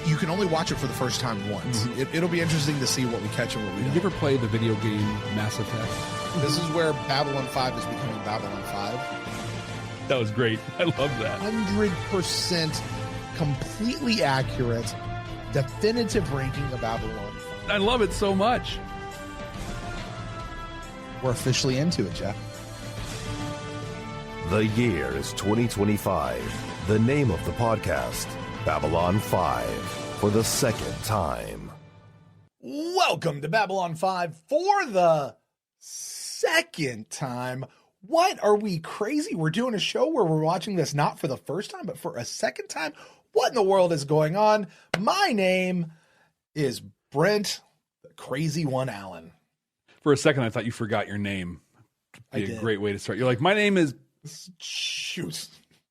you can only watch it for the first time once. It'll be interesting to see what we catch and what we don't. Did you ever play the video game Mass Effect? This is where Babylon 5 is becoming Babylon 5. That was great. I love that. 100% completely accurate, definitive ranking of Babylon 5. I love it so much. We're officially into it, Jeff. The year is 2025. The name of the podcast, Babylon 5, for the second time. Welcome to Babylon 5 for the second time. What, are we crazy? We're doing a show where we're watching this not for the first time, but for a second time? What in the world is going on? My name is Brent, the crazy one, Allen. For a second, I thought you forgot your name. It'd be a great way to start. You're like, my name is... Shoot.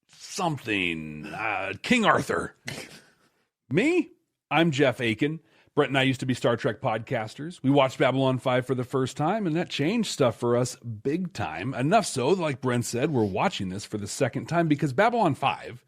Something. King Arthur. Me? I'm Jeff Akin. Brent and I used to be Star Trek podcasters. We watched Babylon 5 for the first time, and that changed stuff for us big time. Enough so, like Brent said, we're watching this for the second time because Babylon 5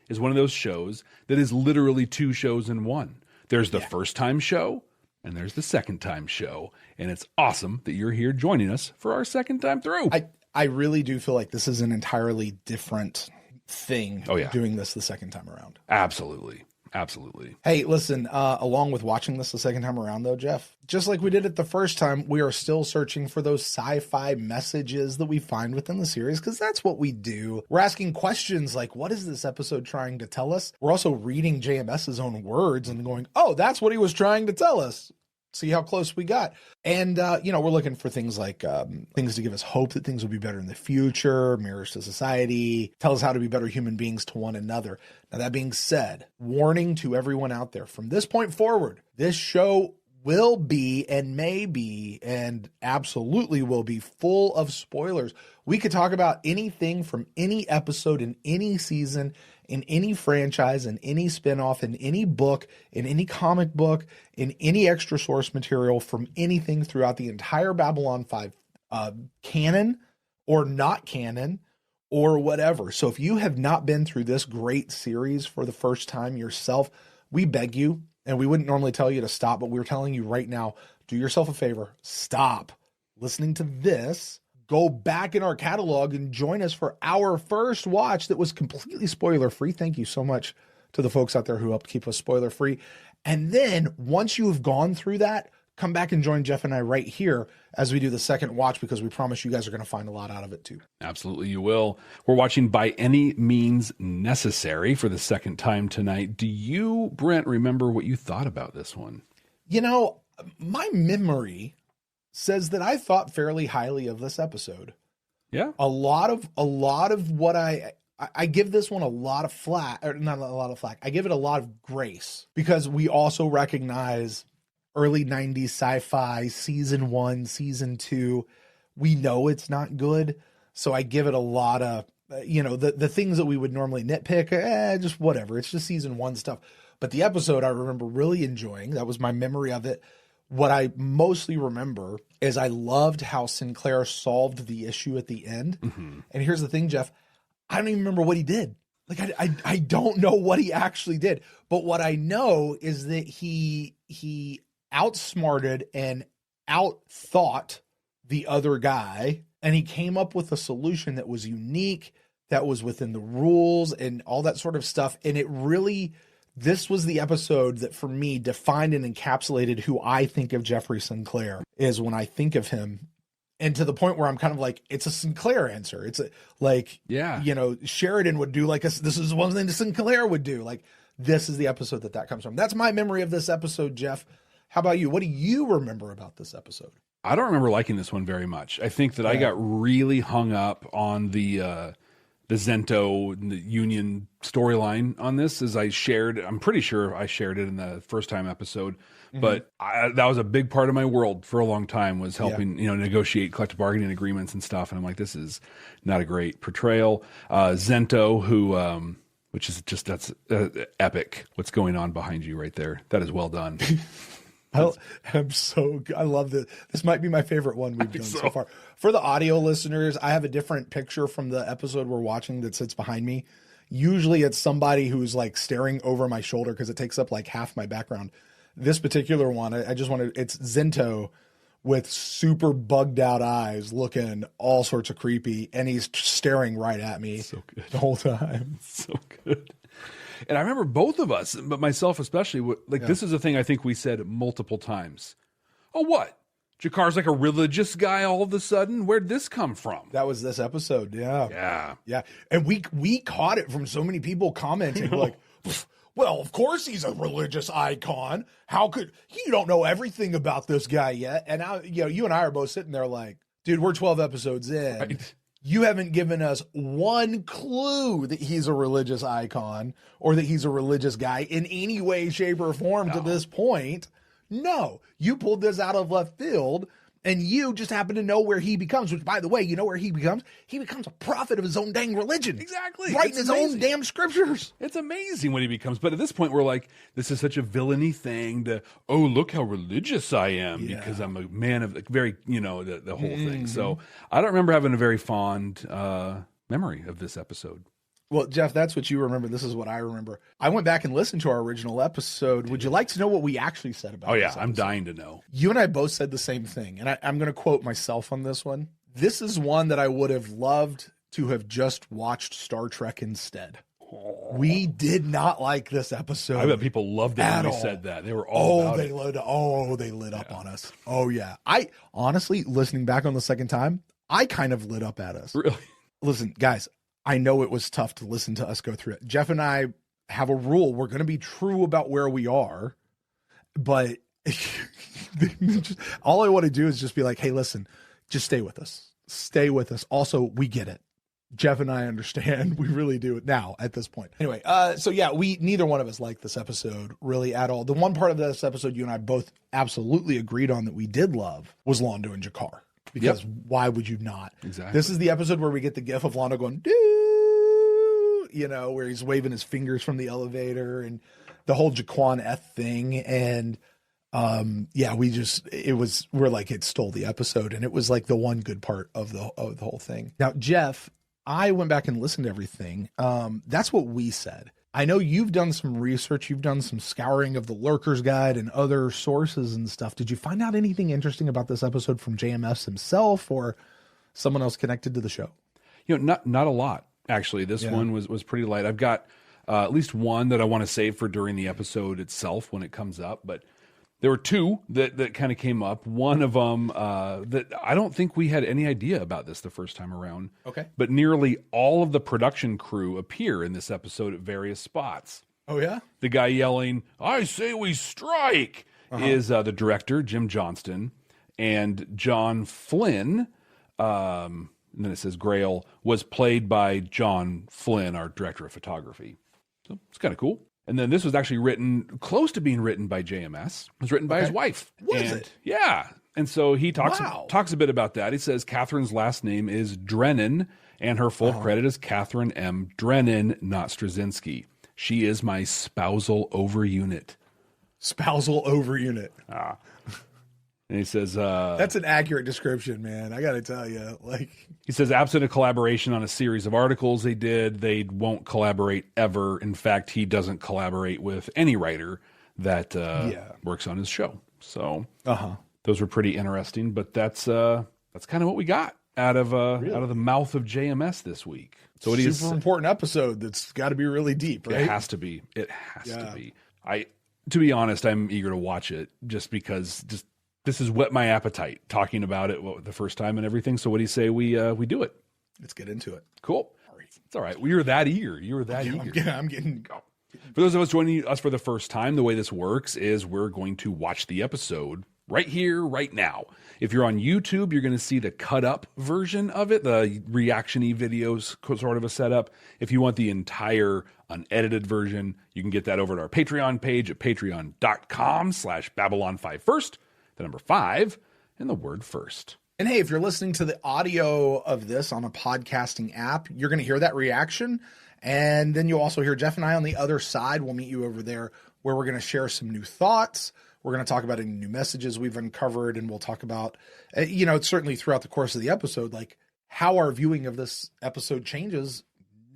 is one of those shows that is literally two shows in one. There's the first time show, and there's the second time show. And it's awesome that you're here joining us for our second time through. I really do feel like this is an entirely different thing doing this the second time around. Absolutely. Absolutely. Hey, listen, along with watching this the second time around, though, Jeff, just like we did it the first time, we are still searching for those sci-fi messages that we find within the series, because that's what we do. We're asking questions like, what is this episode trying to tell us? We're also reading JMS's own words and going, oh, that's what he was trying to tell us. See how close we got. And, we're looking for things like things to give us hope that things will be better in the future, mirrors to society, tell us how to be better human beings to one another. Now, that being said, warning to everyone out there, from this point forward, this show will be and may be and absolutely will be full of spoilers. We could talk about anything from any episode in any season, in any franchise, in any spinoff, in any book, in any comic book, in any extra source material from anything throughout the entire Babylon 5 canon or not canon or whatever. So if you have not been through this great series for the first time yourself, we beg you, and we wouldn't normally tell you to stop, but we're telling you right now, do yourself a favor, stop listening to this. Go back in our catalog and join us for our first watch that was completely spoiler-free. Thank you so much to the folks out there who helped keep us spoiler-free. And then once you have gone through that, come back and join Jeff and I right here as we do the second watch, because we promise you guys are going to find a lot out of it too. Absolutely, you will. We're watching By Any Means Necessary for the second time tonight. Do you, Brent, remember what you thought about this one? My memory says that I thought fairly highly of this episode. Yeah. A lot of what I give this one a lot of flack, or not a lot of flack. I give it a lot of grace because we also recognize early 90s sci-fi, season 1, season 2. We know it's not good. So I give it a lot of, the things that we would normally nitpick, just whatever. It's just season 1 stuff. But the episode I remember really enjoying. That was my memory of it. What I mostly remember is I loved how Sinclair solved the issue at the end. Mm-hmm. And here's the thing, Jeff, I don't even remember what he did. Like, I don't know what he actually did. But what I know is that he outsmarted and outthought the other guy. And he came up with a solution that was unique, that was within the rules and all that sort of stuff. And it really... This was the episode that, for me, defined and encapsulated who I think of Jeffrey Sinclair is when I think of him. And to the point where I'm kind of like, it's a Sinclair answer. It's Sheridan would do this is one thing that Sinclair would do. Like, this is the episode that comes from. That's my memory of this episode, Jeff. How about you? What do you remember about this episode? I don't remember liking this one very much. I think that I got really hung up on the Zento and the Union storyline on this, as I'm pretty sure I shared it in the first time episode, but that was a big part of my world for a long time, was helping, negotiate collective bargaining agreements and stuff. And I'm like, this is not a great portrayal. Zento, who, which is just, that's epic. What's going on behind you right there. That is well done. I love this. This might be my favorite one we've done so far. For the audio listeners, I have a different picture from the episode we're watching that sits behind me. Usually it's somebody who's like staring over my shoulder because it takes up like half my background. This particular one, I just wanted, it's Zento with super bugged out eyes looking all sorts of creepy, and he's staring right at me the whole time. So good. And I remember both of us, but myself especially, this is a thing I think we said multiple times. Oh, what? Jakar's like a religious guy all of a sudden? Where'd this come from? That was this episode, yeah. Yeah. Yeah. And we caught it from so many people commenting like, well, of course he's a religious icon. How could you don't know everything about this guy yet? And now, you and I are both sitting there like, dude, we're 12 episodes in. Right. You haven't given us one clue that he's a religious icon or that he's a religious guy in any way, shape, or form to this point. No, you pulled this out of left field, and you just happen to know where he becomes, which, by the way, you know where he becomes? He becomes a prophet of his own dang religion. Exactly. Writing his own damn scriptures. It's amazing what he becomes. But at this point, we're like, this is such a villainy thing to, oh, look how religious I am because I'm a man of very, the whole thing. So I don't remember having a very fond memory of this episode. Well, Jeff, that's what you remember. This is what I remember. I went back and listened to our original episode. Would you like to know what we actually said about it? Oh, yeah. I'm dying to know. You and I both said the same thing. And I'm going to quote myself on this one. This is one that I would have loved to have just watched Star Trek instead. We did not like this episode. I bet people loved it when we said that. They were all about it. They lit up on us. Oh, yeah. I honestly, listening back on the second time, I kind of lit up at us. Really? Listen, guys. I know it was tough to listen to us go through it. Jeff and I have a rule. We're going to be true about where we are, but all I want to do is just be like, hey, listen, just stay with us. Stay with us. Also, we get it. Jeff and I understand. We really do it now at this point. Anyway, so yeah, neither one of us liked this episode really at all. The one part of this episode you and I both absolutely agreed on that we did love was Londo and Jakar. Because why would you not? Exactly. This is the episode where we get the gif of Londo going, doo, where he's waving his fingers from the elevator and the whole Jaquan Eth thing. And we're like, it stole the episode. And it was like the one good part of the whole thing. Now, Jeff, I went back and listened to everything. That's what we said. I know you've done some research. You've done some scouring of the Lurker's Guide and other sources and stuff. Did you find out anything interesting about this episode from JMS himself or someone else connected to the show? Not a lot, actually. This one was pretty light. I've got at least one that I want to save for during the episode itself when it comes up. But there were two that kind of came up. One of them that I don't think we had any idea about this the first time around. Okay. But nearly all of the production crew appear in this episode at various spots. Oh, yeah? The guy yelling, "I say we strike," is the director, Jim Johnston, and John Flynn, and then it says Grail, was played by John Flynn, our director of photography. So it's kind of cool. And then this was actually close to being written by JMS. It was written by his wife. Was it? Yeah. And so he talks a bit about that. He says Catherine's last name is Drennan, and her full credit is Catherine M. Drennan, not Straczynski. She is my spousal over unit. Spousal over unit. And he says... that's an accurate description, man. I got to tell you. He says, absent a collaboration on a series of articles they won't collaborate ever. In fact, he doesn't collaborate with any writer that works on his show. So those were pretty interesting. But that's kind of what we got out of the mouth of JMS this week. So it is super important episode that's got to be really deep, right? It has to be. It has to be. To be honest, I'm eager to watch it just because this has whet my appetite talking about it the first time and everything. So what do you say we do it? Let's get into it. Cool. It's all right. Well, you're that eager. You're that eager. I'm getting. For those of us joining us for the first time, the way this works is we're going to watch the episode right here, right now. If you're on YouTube, you're going to see the cut up version of it, the reaction-y videos, sort of a setup. If you want the entire unedited version, you can get that over at our Patreon page at patreon.com/Babylon5First. The number 5 and the word first. And hey, if you're listening to the audio of this on a podcasting app, you're going to hear that reaction. And then you'll also hear Jeff and I on the other side. We'll meet you over there where we're going to share some new thoughts. We're going to talk about any new messages we've uncovered. And we'll talk about, certainly throughout the course of the episode, like how our viewing of this episode changes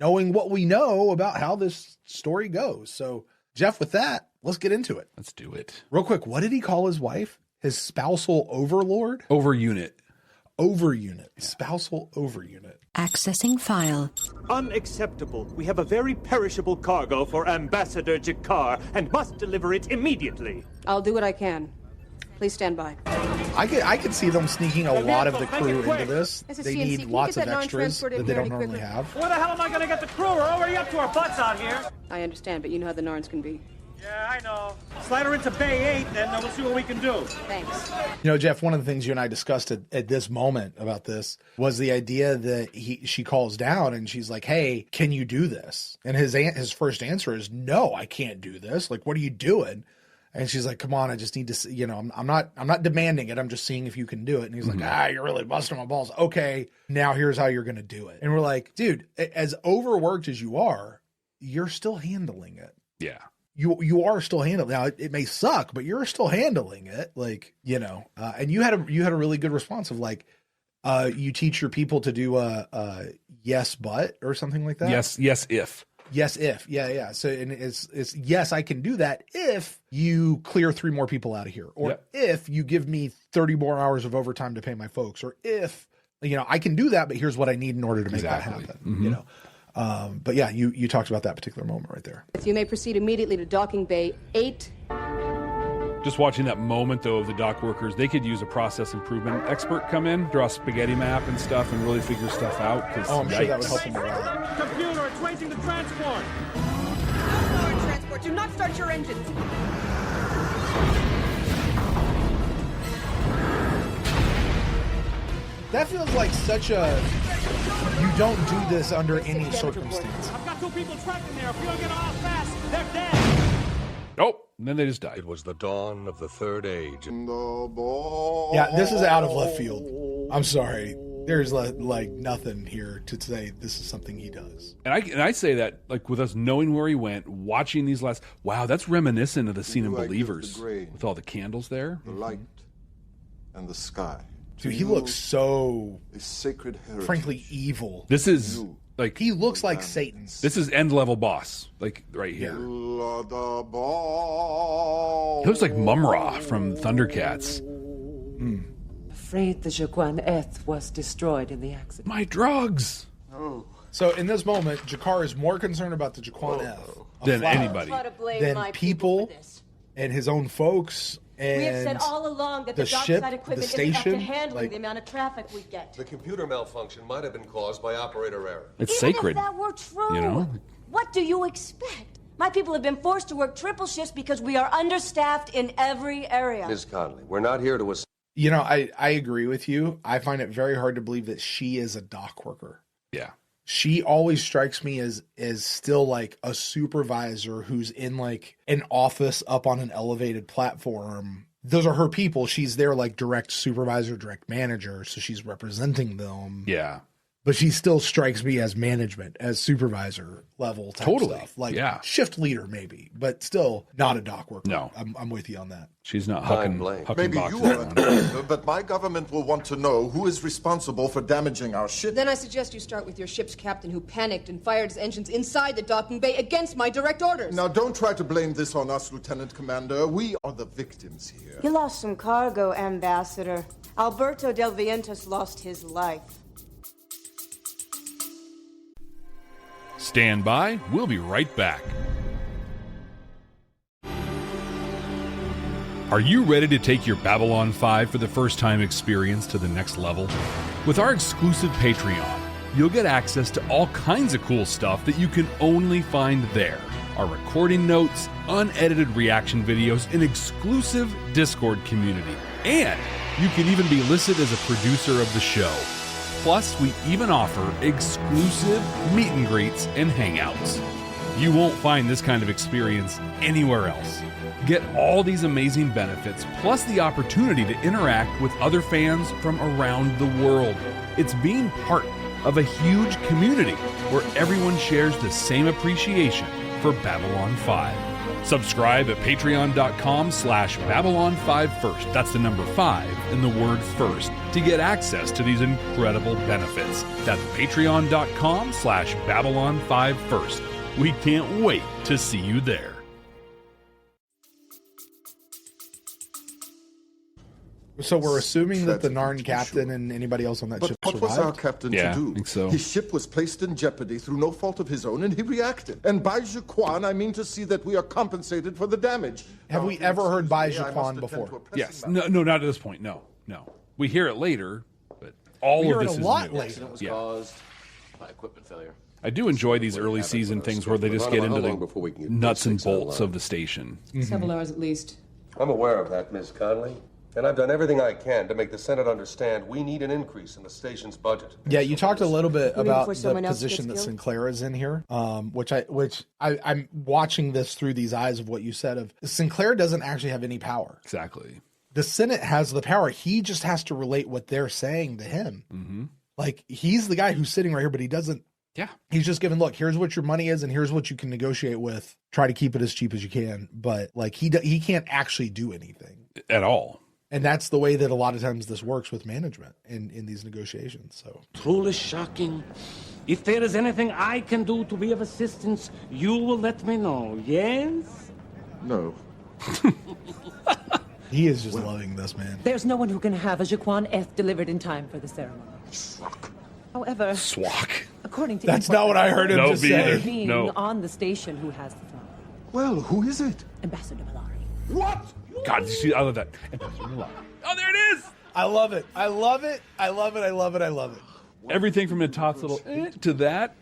knowing what we know about how this story goes. So, Jeff, with that, let's get into it. Let's do it. Real quick, what did he call his wife? His spousal overlord? Overunit. Overunit. Yeah. Spousal overunit. Accessing file. Unacceptable. We have a very perishable cargo for Ambassador Jakar and must deliver it immediately. I'll do what I can. Please stand by. I could see them sneaking a lot of the crew into this. They need lots of extras that they don't normally have. Where the hell am I going to get the crew? We're already up to our butts out here. I understand, but you know how the Narns can be. Yeah, I know. Slide her into Bay 8, then we'll see what we can do. Thanks. You know, Jeff, one of the things you and I discussed at this moment about this was the idea that she calls down and she's like, hey, can you do this? And his first answer is, no, I can't do this. Like, what are you doing? And she's like, come on, I just need to see, you know, I'm not demanding it. I'm just seeing if you can do it. And he's like, you're really busting my balls. Okay, now here's how you're going to do it. And we're like, dude, as overworked as you are, you're still handling it. Yeah. You are still handling it. Now, it may suck, but you're still handling it. Like, you know, and you had a really good response of like, you teach your people to do yes, but, or something like that. Yes, if. Yes, if. Yeah. So and it's yes, I can do that if you clear 3 more people out of here, or if you give me 30 more hours of overtime to pay my folks, or if, you know, I can do that, but here's what I need in order to make that happen. You know, but yeah, you talked about that particular moment right there. You may proceed immediately to docking bay 8. Just watching that moment, though, of the dock workers, they could use a process improvement expert come in, draw a spaghetti map and stuff, and really figure stuff out. I'm sure that would help them a lot. Computer, it's racing the transport. No more transport. Do not start your engines. That feels like such a, you don't do this under any circumstance. I've got 2 people trapped in there. If you don't get off fast, they're dead. Nope. And then they just died. It was the dawn of the third age. Yeah, this is out of left field. I'm sorry. There's like nothing here to say this is something he does. And I say that, like, with us knowing where he went, watching these last, wow, that's reminiscent of the scene in Believers with all the candles there. The light and the sky. Dude, he looks so, a sacred heritage. Frankly, evil. This is, like, he looks like Satan. This is end-level boss, like, right here. He looks like Mum-Ra from Thundercats. Afraid the Jaquan Eth was destroyed in the accident. My drugs! Oh. So in this moment, Jakar is more concerned about the Jaquan Eth than anybody. Than people and his own folks. And we have said all along that the ship, dockside equipment the station, isn't up to handling the amount of traffic we get. The computer malfunction might have been caused by operator error. It's Even sacred. If that were true, you know? What do you expect? My people have been forced to work triple shifts because we are understaffed in every area. Ms. Conley, we're not here to... You know, I agree with you. I find it very hard to believe that she is a dock worker. Yeah. She always strikes me as still like a supervisor who's in like an office up on an elevated platform. Those are her people. She's their like direct supervisor, direct manager. So she's representing them. Yeah. But she still strikes me as management, as supervisor level type stuff. Like shift leader maybe, but still not a dock worker. No. I'm with you on that. She's not hucking Maybe boxes you are, around. but my government will want to know who is responsible for damaging our ship. Then I suggest you start with your ship's captain who panicked and fired his engines inside the docking bay against my direct orders. Now, don't try to blame this on us, Lieutenant Commander. We are the victims here. You lost some cargo, Ambassador. Alberto Del Vientos lost his life. Stand by. We'll be right back. Are you ready to take your Babylon 5 for the first time experience to the next level? With our exclusive Patreon, you'll get access to all kinds of cool stuff that you can only find there. Our recording notes, unedited reaction videos, an exclusive Discord community. And you can even be listed as a producer of the show. Plus, we even offer exclusive meet and greets and hangouts. You won't find this kind of experience anywhere else. Get all these amazing benefits, plus the opportunity to interact with other fans from around the world. It's being part of a huge community where everyone shares the same appreciation for Babylon 5. Subscribe at patreon.com/Babylon5First. That's the number 5 and the word first to get access to these incredible benefits. That's patreon.com/Babylon5First. We can't wait to see you there. So we're assuming that the Narn captain and anybody else on that ship What was our captain to do? I think so. His ship was placed in jeopardy through no fault of his own, and he reacted. And by Jaquan, I mean to see that we are compensated for the damage. Have we ever heard by Jaquan before? Yes. No, not at this point. No. We hear it later, but all of this is new. Accident was caused by equipment failure. I do enjoy these early season things where they just get into the nuts and bolts of the station. Several hours at least. I'm aware of that, Ms. Conley. And I've done everything I can to make the Senate understand we need an increase in the station's budget. Yeah, you talked a little bit about the position that Sinclair is in here, which I'm watching this through these eyes of what you said of Sinclair doesn't actually have any power. Exactly. The Senate has the power. He just has to relate what they're saying to him. Mm-hmm. Like, he's the guy who's sitting right here, but he doesn't. Yeah. He's just giving, look, here's what your money is and here's what you can negotiate with. Try to keep it as cheap as you can. But, like, he can't actually do anything. At all. And that's the way that a lot of times this works with management in these negotiations. So truly shocking. If there is anything I can do to be of assistance, you will let me know, yes? No. He is just loving this, man. There's no one who can have a Jaquan Eth delivered in time for the ceremony. However, Swak. According to that's not what I heard him no, just say. Being on the station who has the throne. Well, who is it? Ambassador Malari. What? God, you see, I love that. Oh, there it is. I love it. I love it. I love it. I love it. I love it. Everything from Natat's little to that.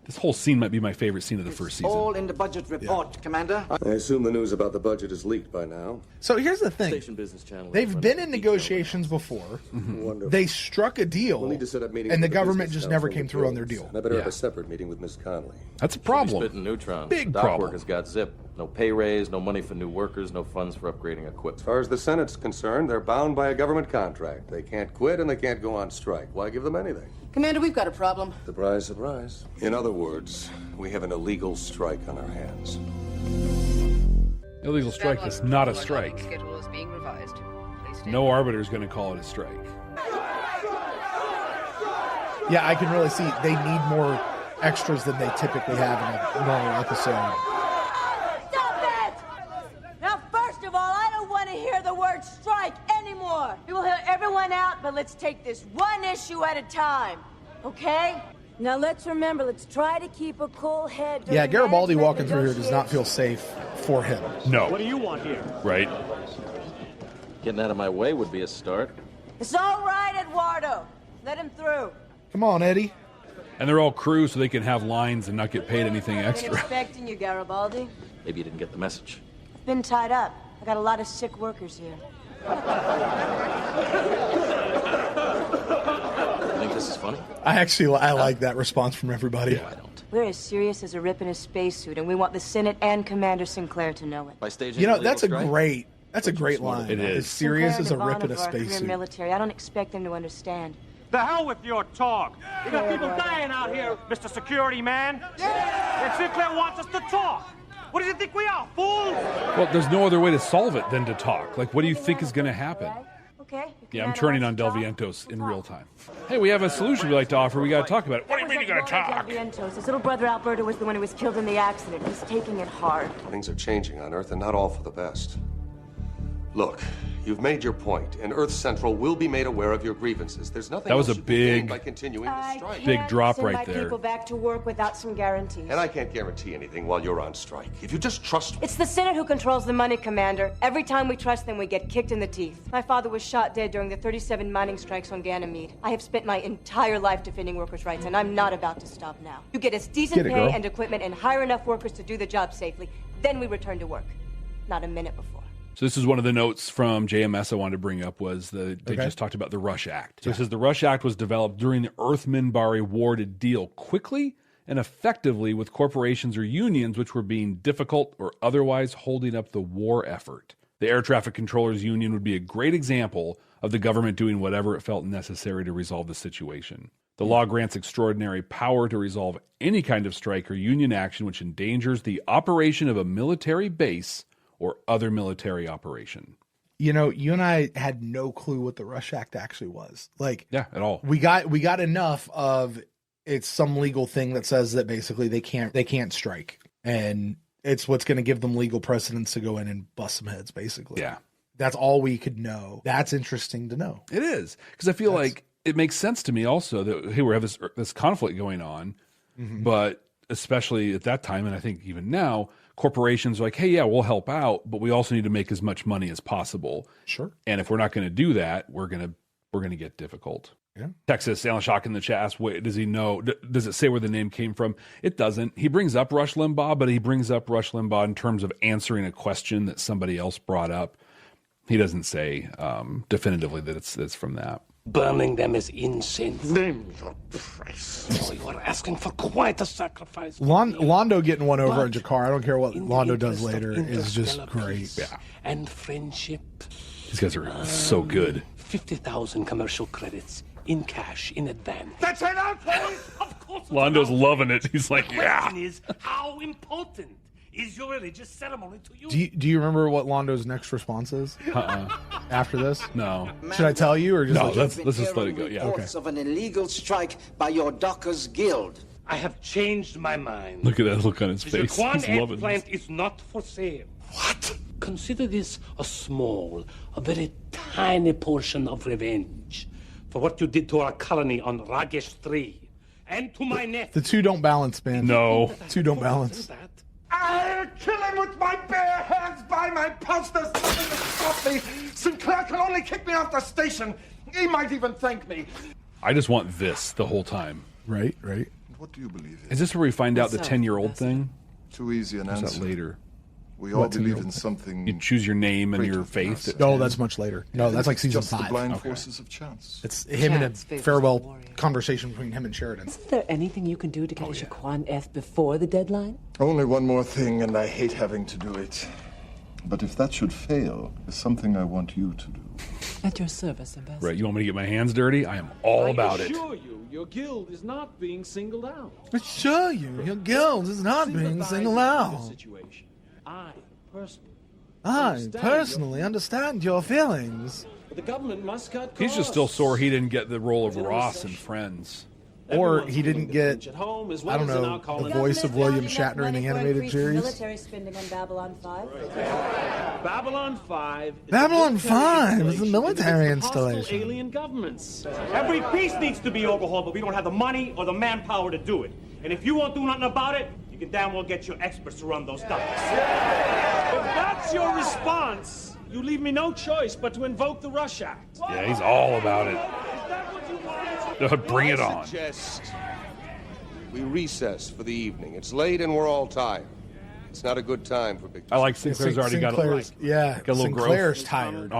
This whole scene might be my favorite scene of the first season. All in the budget report, Commander. I assume the news about the budget is leaked by now. So here's the thing. Station Business Channel. They've been in negotiations before. Wonderful. They struck a deal, We'll need to set up meetings and the with government business just never council came through on their deal. And I better have a separate meeting with Ms. Conley. That's a problem. Spitting neutrons. Big Dock problem. workers got zip. No pay raise, no money for new workers, no funds for upgrading equipment. As far as the Senate's concerned, they're bound by a government contract. They can't quit and they can't go on strike. Why give them anything? Commander, we've got a problem. Surprise, surprise. In other words, we have an illegal strike on our hands. Illegal strike is not a strike. Schedule is being revised. No arbiter is going to call it a strike. Yeah, I can really see they need more extras than they typically have in a normal episode. Stop it! Now, first of all, I don't want to hear the word strike anymore. We will hear everyone out, but let's take this one issue at a time, okay? Now, let's remember, let's try to keep a cool head. Yeah, Garibaldi walking through here does not feel safe for him. No. What do you want here? Right. Getting out of my way would be a start. It's all right, Eduardo. Let him through. Come on, Eddie. And they're all crew so they can have lines and not get paid anything I've been extra. expecting you, Garibaldi. Maybe you didn't get the message. I've been tied up. I got a lot of sick workers here. You think this is funny? I like that response from everybody. I don't. We're as serious as a rip in a spacesuit, and we want the Senate and Commander Sinclair to know it. By staging You know, an illegal strike? that's a great line. It is. As serious as a Sinclair rip in a and Ivanov are career spacesuit. military. I don't expect them to understand. The hell with your talk. You got people dying out here, Mr. Security Man. And Sinclair wants us to talk. What does he think we are, fools? Well, there's no other way to solve it than to talk. Like, what do you think is going to happen? Okay. Yeah, I'm turning on Del Vientos in real time. Hey, we have a solution we'd like to offer. We got to talk about it. What do you mean you got to talk? Del Vientos. His little brother Alberto was the one who was killed in the accident. He's taking it hard. Things are changing on Earth and not all for the best. Look, you've made your point, and Earth Central will be made aware of your grievances. There's nothing That was else a you can gain big- by continuing the strike. Big drop send right my there. people back to work without some guarantees. And I can't guarantee anything while you're on strike. If you just trust me. It's the Senate who controls the money, Commander. Every time we trust them, we get kicked in the teeth. My father was shot dead during the 37 mining strikes on Ganymede. I have spent my entire life defending workers' rights, and I'm not about to stop now. You get us decent Get it, pay girl. and equipment and hire enough workers to do the job safely. Then we return to work. Not a minute before. So this is one of the notes from JMS I wanted to bring up was they just talked about the Rush Act. So it says the Rush Act was developed during the Earth-Minbari War to deal quickly and effectively with corporations or unions which were being difficult or otherwise holding up the war effort. The Air Traffic Controllers Union would be a great example of the government doing whatever it felt necessary to resolve the situation. The law grants extraordinary power to resolve any kind of strike or union action which endangers the operation of a military base or other military operation. You know, you and I had no clue what the Rush Act actually was. Like, yeah, at all. We got enough of it's some legal thing that says that basically they can't strike, and it's what's going to give them legal precedence to go in and bust some heads, basically. Yeah. That's all we could know. That's interesting to know. It is, because I feel like it makes sense to me also that, hey, we have this conflict going on, but especially at that time, and I think even now, corporations are like, hey, yeah, we'll help out, but we also need to make as much money as possible. Sure. And if we're not going to do that, we're going to get difficult. Yeah. Texas, Alan Shock in the chat asks, wait, does he know? Does it say where the name came from? It doesn't. He brings up Rush Limbaugh, but he brings up Rush Limbaugh in terms of answering a question that somebody else brought up. He doesn't say definitively that it's from that. Burning them is incense. Name your price. Oh, you are asking for quite a sacrifice. Londo getting one over on Jakar. I don't care what Londo does later. Is just great. Yeah. And friendship. These guys are so good. 50,000 commercial credits in cash in advance. That's it, okay? Of course. Londo's loving it. He's like, the yeah. question is, how important is your religious ceremony to you? Do you remember what Londo's next response is? After this? No. Should I tell you or just no? Let's just let it go. Yeah. Okay. Of an illegal strike by your Dockers Guild. I have changed my mind. Look at that look on his The face. Jaquan He's loving plant this. is not for sale. What? Consider this a very tiny portion of revenge for what you did to our colony on Ragesh 3 and to my nephew. The two don't balance, man. No. Two don't balance. I'll kill him with my bare hands by my pulse. There's nothing to stop me. Sinclair can only kick me off the station. He might even thank me. I just want this the whole time. Right. What do you believe in? Is this where we find out the 10-year-old thing? Too easy an Or is answer. that later? We all believe in something. You choose your name and your faith. No, that's much later. No, that's like season just 5. the blind forces of chance. It's him and a farewell conversation between him and Sheridan. Is there anything you can do to get Jaquan F before the deadline? Only one more thing, and I hate having to do it. But if that should fail, it's something I want you to do. At your service, Ambassador. Right, you want me to get my hands dirty? I am all about it. I assure you, your guild is not being singled out. I assure you, your guild is not being singled out. Situation. I personally understand your feelings. But the government must cut costs. He's just still sore he didn't get the role of Ross in Friends. Or he didn't get, I don't know, the voice of William Shatner in the animated series. Military spending on Babylon 5. Babylon 5. Babylon 5 is the military installation. Alien governments. Every piece needs to be overhauled, but we don't have the money or the manpower to do it. And if you won't do nothing about it, you can damn well get your experts to run those ducks. If that's your response, you leave me no choice but to invoke the Rush Act. Yeah, he's all about it. Bring it on. I suggest we recess for the evening. It's late and we're all tired. It's not a good time for big. I like Sinclair's already got a little Sinclair's growth. tired.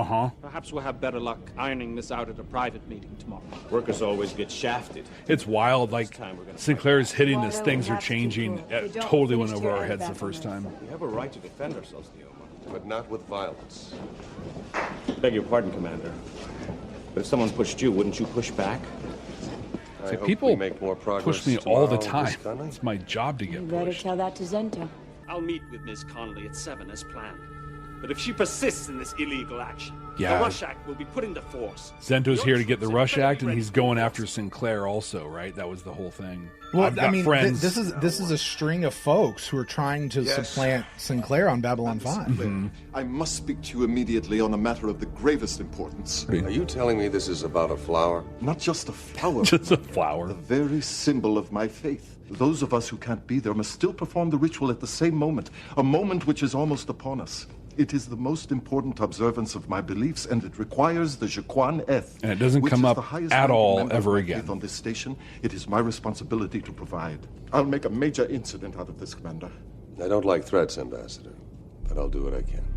Perhaps we'll have better luck ironing this out at a private meeting tomorrow. Workers always get shafted. It's wild. Like Sinclair's hitting this, things are changing. It totally went over our heads the first time. We have a right to defend ourselves, Neoma. But not with violence. Beg your pardon, Commander. But if someone pushed you, wouldn't you push back? I hope people we make more progress push me all the tomorrow, time. Miss Connolly. It's my job to You get better pushed. tell that to Zenta. I'll meet with Miss Connolly at 7 as planned. But if she persists in this illegal action, Yeah. the Rush Act will be put into force. Zento's here to get the Rush Act, and he's going after Sinclair also, right? That was the whole thing. Well, I've got I mean, friends. this is a string of folks who are trying to supplant Sinclair on Babylon 5. I must speak to you immediately on a matter of the gravest importance. Are you telling me this is about a flower? Not just a flower. Just a flower. The very symbol of my faith. Those of us who can't be there must still perform the ritual at the same moment, a moment which is almost upon us. It is the most important observance of my beliefs, and it requires the Jaquan Eth. And it doesn't which come is up the highest at ranking all member of ever my again. faith on this station. It is my responsibility to provide. I'll make a major incident out of this, Commander. I don't like threats, Ambassador, but I'll do what I can.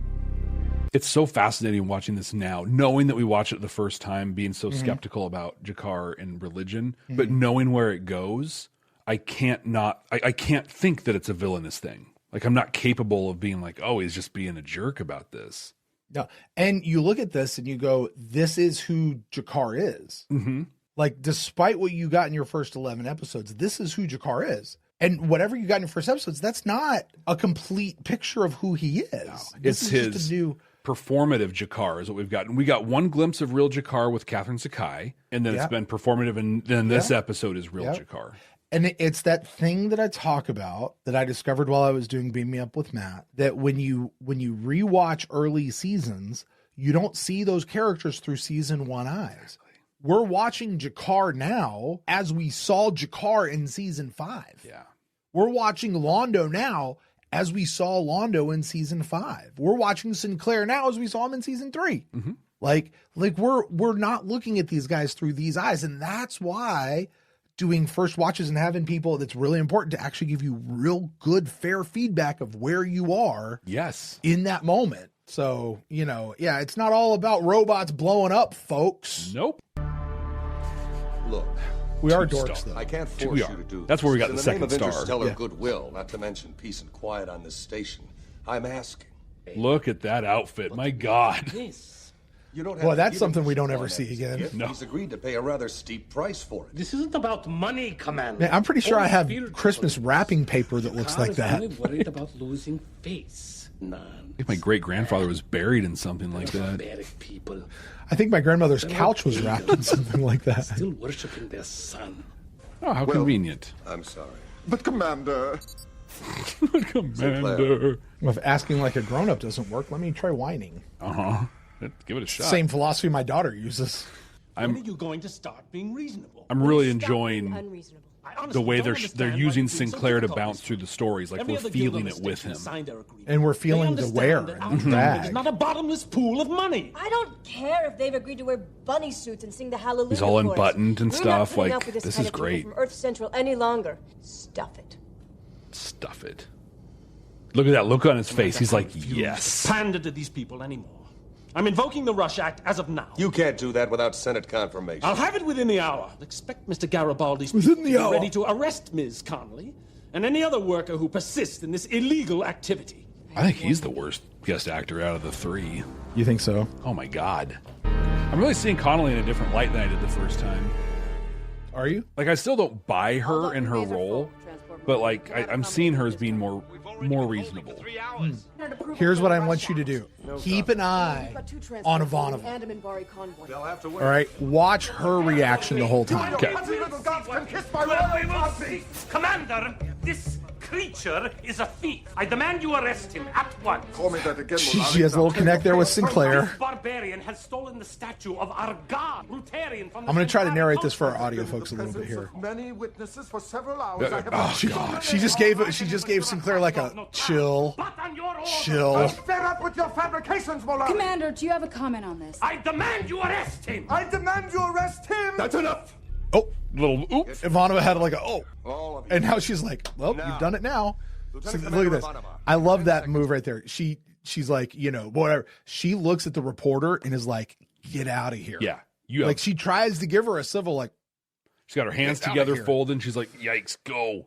It's so fascinating watching this now, knowing that we watched it the first time, being so skeptical about Jakar and religion, but knowing where it goes, I can't think that it's a villainous thing. Like, I'm not capable of being like, oh, he's just being a jerk about this. No. And you look at this and you go, this is who Jakar is. Mm-hmm. Like, despite what you got in your first 11 episodes, this is who G'Kar is. And whatever you got in your first episodes, that's not a complete picture of who he is. No, it's his performative G'Kar is what we've got. And we got one glimpse of real G'Kar with Catherine Sakai, and then it's been performative, and then this episode is real G'Kar. And it's that thing that I talk about that I discovered while I was doing Beam Me Up with Matt, that when you rewatch early seasons, you don't see those characters through season 1 eyes. We're watching G'Kar now as we saw G'Kar in season 5. Yeah. We're watching Londo now as we saw Londo in season 5. We're watching Sinclair now as we saw him in season 3. Mm-hmm. Like we're not looking at these guys through these eyes. And that's why doing first watches and having people, that's really important to actually give you real good, fair feedback of where you are in that moment. So, it's not all about robots blowing up, folks. Nope. Look. We are dorks, though. I can't force you to do this. That's where we got the second star. In the name of interstellar goodwill, not to mention peace and quiet on this station, I'm asking. Look at that outfit. My God. You don't have well, that's something we don't ever see again. No. He's agreed to pay a rather steep price for it. This isn't about money, Commander. Man, I'm pretty sure I have Christmas wrapping paper that looks like that. I'm worried about losing face. I think my great-grandfather was buried in something like that. Barbaric people. I think my grandmother's couch was wrapped in something like that. Still worshiping their son. Oh, how convenient. I'm sorry. But Commander... Commander. If asking like a grown-up doesn't work, let me try whining. Uh-huh. Give it a shot. Same philosophy my daughter uses. When are you going to start being reasonable? I'm really enjoying the way they're using Sinclair to bounce through the stories. Like, we're feeling it with him. And we're feeling the wear and the drag. It's not a bottomless pool of money. I don't care if they've agreed to wear bunny suits and sing the Hallelujah. He's all chorus. unbuttoned and stuff. We're not putting Like, up with this kind is of people great. from Earth Central any longer. Stuff it. Stuff it. Look at that look on his face. He's like, yes. Pander to these people anymore. I'm invoking the Rush Act as of now. You can't do that without Senate confirmation. I'll have it within the hour. Expect Mr. Garibaldi's within the hour ready to arrest Ms. Connolly and any other worker who persists in this illegal activity. I think he's the worst guest actor out of the 3. You think so? Oh my God. I'm really seeing Connolly in a different light than I did the first time. Are you? Like, I still don't buy her in her role, but like I'm seeing her as being more reasonable. Here's what I want you to do. Keep an eye on Ivanova. All right? Watch her reaction the whole time. Okay. Commander, this creature is a thief. I demand you arrest him at once. Call me that again, She has a little connect there with Sinclair. This barbarian has stolen the statue of our god, Brutarian, from the I'm going to try to narrate this for our audio folks a little bit here. Many witnesses for several hours. Oh God. She just gave Sinclair like a chill. I'm fed up with your fabrications, Molan. Commander, do you have a comment on this? I demand you arrest him. I demand you arrest him. That's enough. Oh, little oop. Ivanova had like a and now she's like, well, you've done it now. So, look at this. I love that move right there. She's like, whatever. She looks at the reporter and is like, get out of here. Yeah. Like, she tries to give her a civil, like, she's got her hands together folded, and she's like, yikes, go.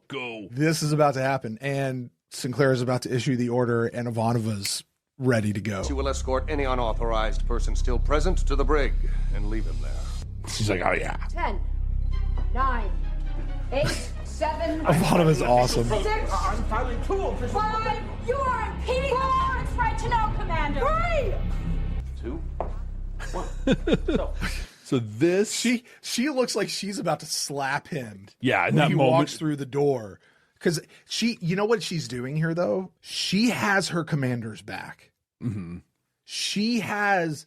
This is about to happen. And Sinclair is about to issue the order, and Ivanova's ready to go. She will escort any unauthorized person still present to the brig and leave him there. She's like, oh yeah. 10, 9, 8, 7. Ivanova's awesome. 6, 5. You are impeding the warrants right to know, Commander. 3, 2, 1. So this she looks like she's about to slap him. Yeah, in when that he moment. walks through the door. Because you know what she's doing here, though? She has her commander's back. Mm-hmm. She has,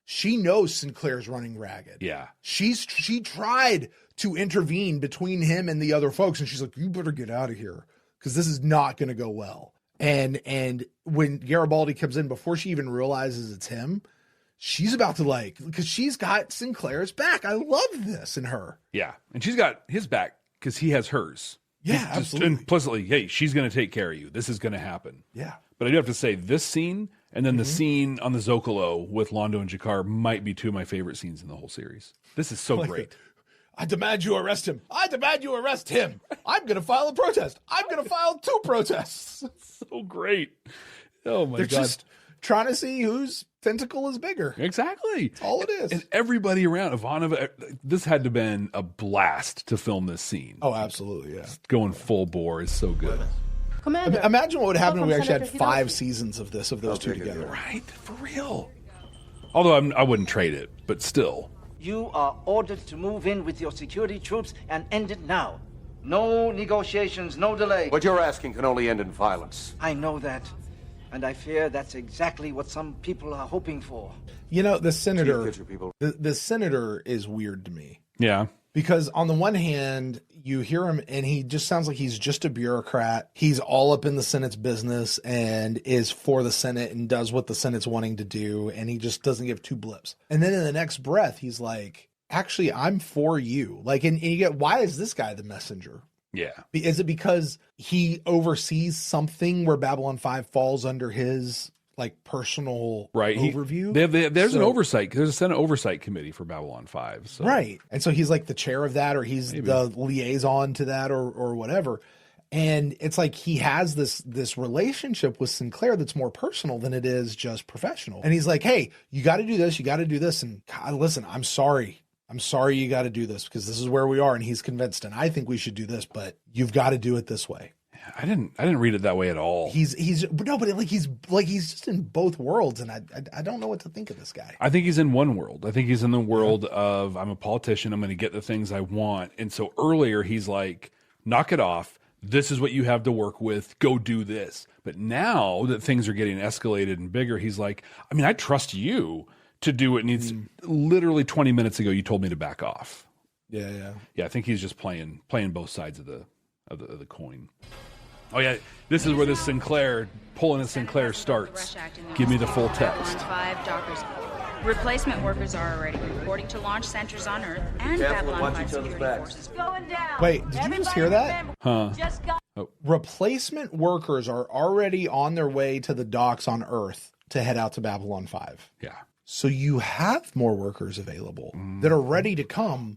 she knows Sinclair's running ragged. Yeah. She tried to intervene between him and the other folks, and she's like, you better get out of here, because this is not going to go well. And when Garibaldi comes in, before she even realizes it's him, she's about to because she's got Sinclair's back. I love this in her. Yeah. And she's got his back because he has hers. Yeah, just absolutely. Implicitly, hey, she's going to take care of you. This is going to happen. Yeah. But I do have to say, this scene and then the scene on the Zocalo with Londo and G'Kar might be 2 of my favorite scenes in the whole series. This is so great. I demand you arrest him. I demand you arrest him. I'm going to file a protest. I'm going to file 2 protests. So great. Oh, my God. trying to see whose tentacle is bigger. Exactly. That's all it is. And everybody around, Ivanova, this had to have been a blast to film this scene. Oh, absolutely, yeah. Going full bore is so good. Commander. Imagine what would happen if we Welcome, actually had Senator 5 Hiroshi. seasons of those two together. Right? For real. Although I wouldn't trade it, but still. You are ordered to move in with your security troops and end it now. No negotiations, no delay. What you're asking can only end in violence. I know that, and I fear that's exactly what some people are hoping for. You know, the senator, Picture, people. the senator is weird to me. Yeah. Because on the one hand, you hear him and he just sounds like he's just a bureaucrat. He's all up in the Senate's business and is for the Senate and does what the Senate's wanting to do. And he just doesn't give 2 blips. And then in the next breath, he's like, actually, I'm for you. Like, and you get, why is this guy the messenger? Yeah. Is it because he oversees something where Babylon 5 falls under his like personal overview? There's an oversight. There's a Senate oversight committee for Babylon 5. So. Right. And so he's like the chair of that, or he's the liaison to that, or whatever. And it's like he has this relationship with Sinclair that's more personal than it is just professional. And he's like, hey, you got to do this. You got to do this. And God, listen, I'm sorry. I'm sorry you got to do this because this is where we are. And he's convinced. And I think we should do this, but you've got to do it this way. I didn't read it that way at all. He's just in both worlds, and I don't know what to think of this guy. I think he's in one world. I think he's in the world of I'm a politician. I'm going to get the things I want. And so earlier he's like, knock it off. This is what you have to work with. Go do this. But now that things are getting escalated and bigger, he's like, I mean, I trust you to do what needs. Literally 20 minutes ago, you told me to back off. Yeah. I think he's just playing both sides of the coin. Oh yeah, this is where this Sinclair pulling the Sinclair starts. Give me the full text. 5 Dockers. Replacement workers are already reporting to launch centers on Earth and Babylon 5 security forces. Going down. Wait, did you just hear that? Huh? Replacement workers are already on their way to the docks on Earth to head out to Babylon 5. Yeah. So you have more workers available that are ready to come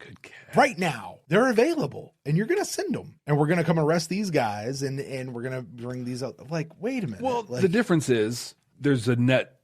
right now. They're available, and you're going to send them. And we're going to come arrest these guys, and we're going to bring these out. Like, wait a minute. Well, the difference is there's a net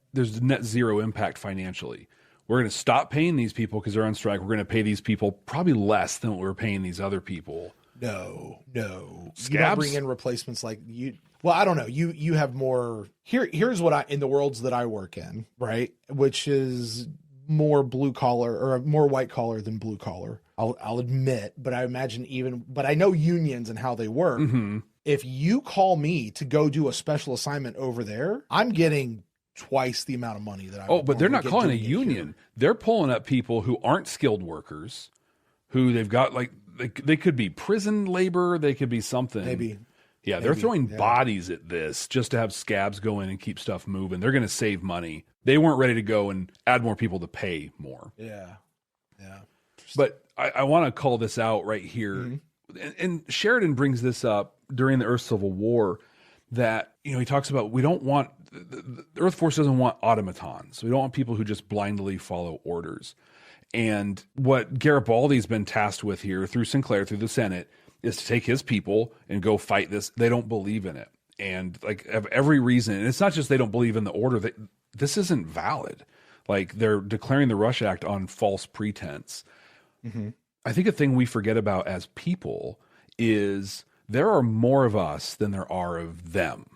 zero impact financially. We're going to stop paying these people because they're on strike. We're going to pay these people probably less than what we're paying these other people. No. Scabs? You don't bring in replacements like you. Well, I don't know. You have more. Here's what in the worlds that I work in, right? Which is more blue collar or more white collar than blue collar. I'll admit, but I imagine but I know unions and how they work. Mm-hmm. If you call me to go do a special assignment over there, I'm getting twice the amount of money that I. Oh, but they're not calling a union. They're pulling up people who aren't skilled workers, who they've got like they could be prison labor. They could be something. Maybe. Yeah, they're throwing bodies at this just to have scabs go in and keep stuff moving. They're going to save money. They weren't ready to go and add more people to pay more. Yeah. But I want to call this out right here. Mm-hmm. And Sheridan brings this up during the Earth Civil War that, he talks about we don't want, the Earth Force doesn't want automatons. We don't want people who just blindly follow orders. And what Garibaldi's been tasked with here through Sinclair, through the Senate, is to take his people and go fight this. They don't believe in it. And have every reason. And it's not just they don't believe in the order. This isn't valid. Like they're declaring the Rush Act on false pretense. Mm-hmm. I think a thing we forget about as people is there are more of us than there are of them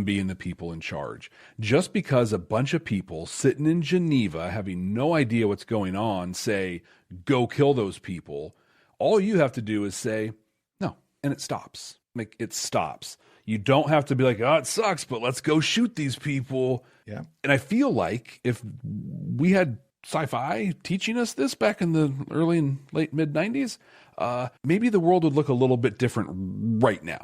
being the people in charge. Just because a bunch of people sitting in Geneva having no idea what's going on say, go kill those people. All you have to do is say, no, and it stops. It stops. You don't have to be like, oh, it sucks, but let's go shoot these people. Yeah. And I feel like if we had sci-fi teaching us this back in the early and late mid-90s, maybe the world would look a little bit different right now.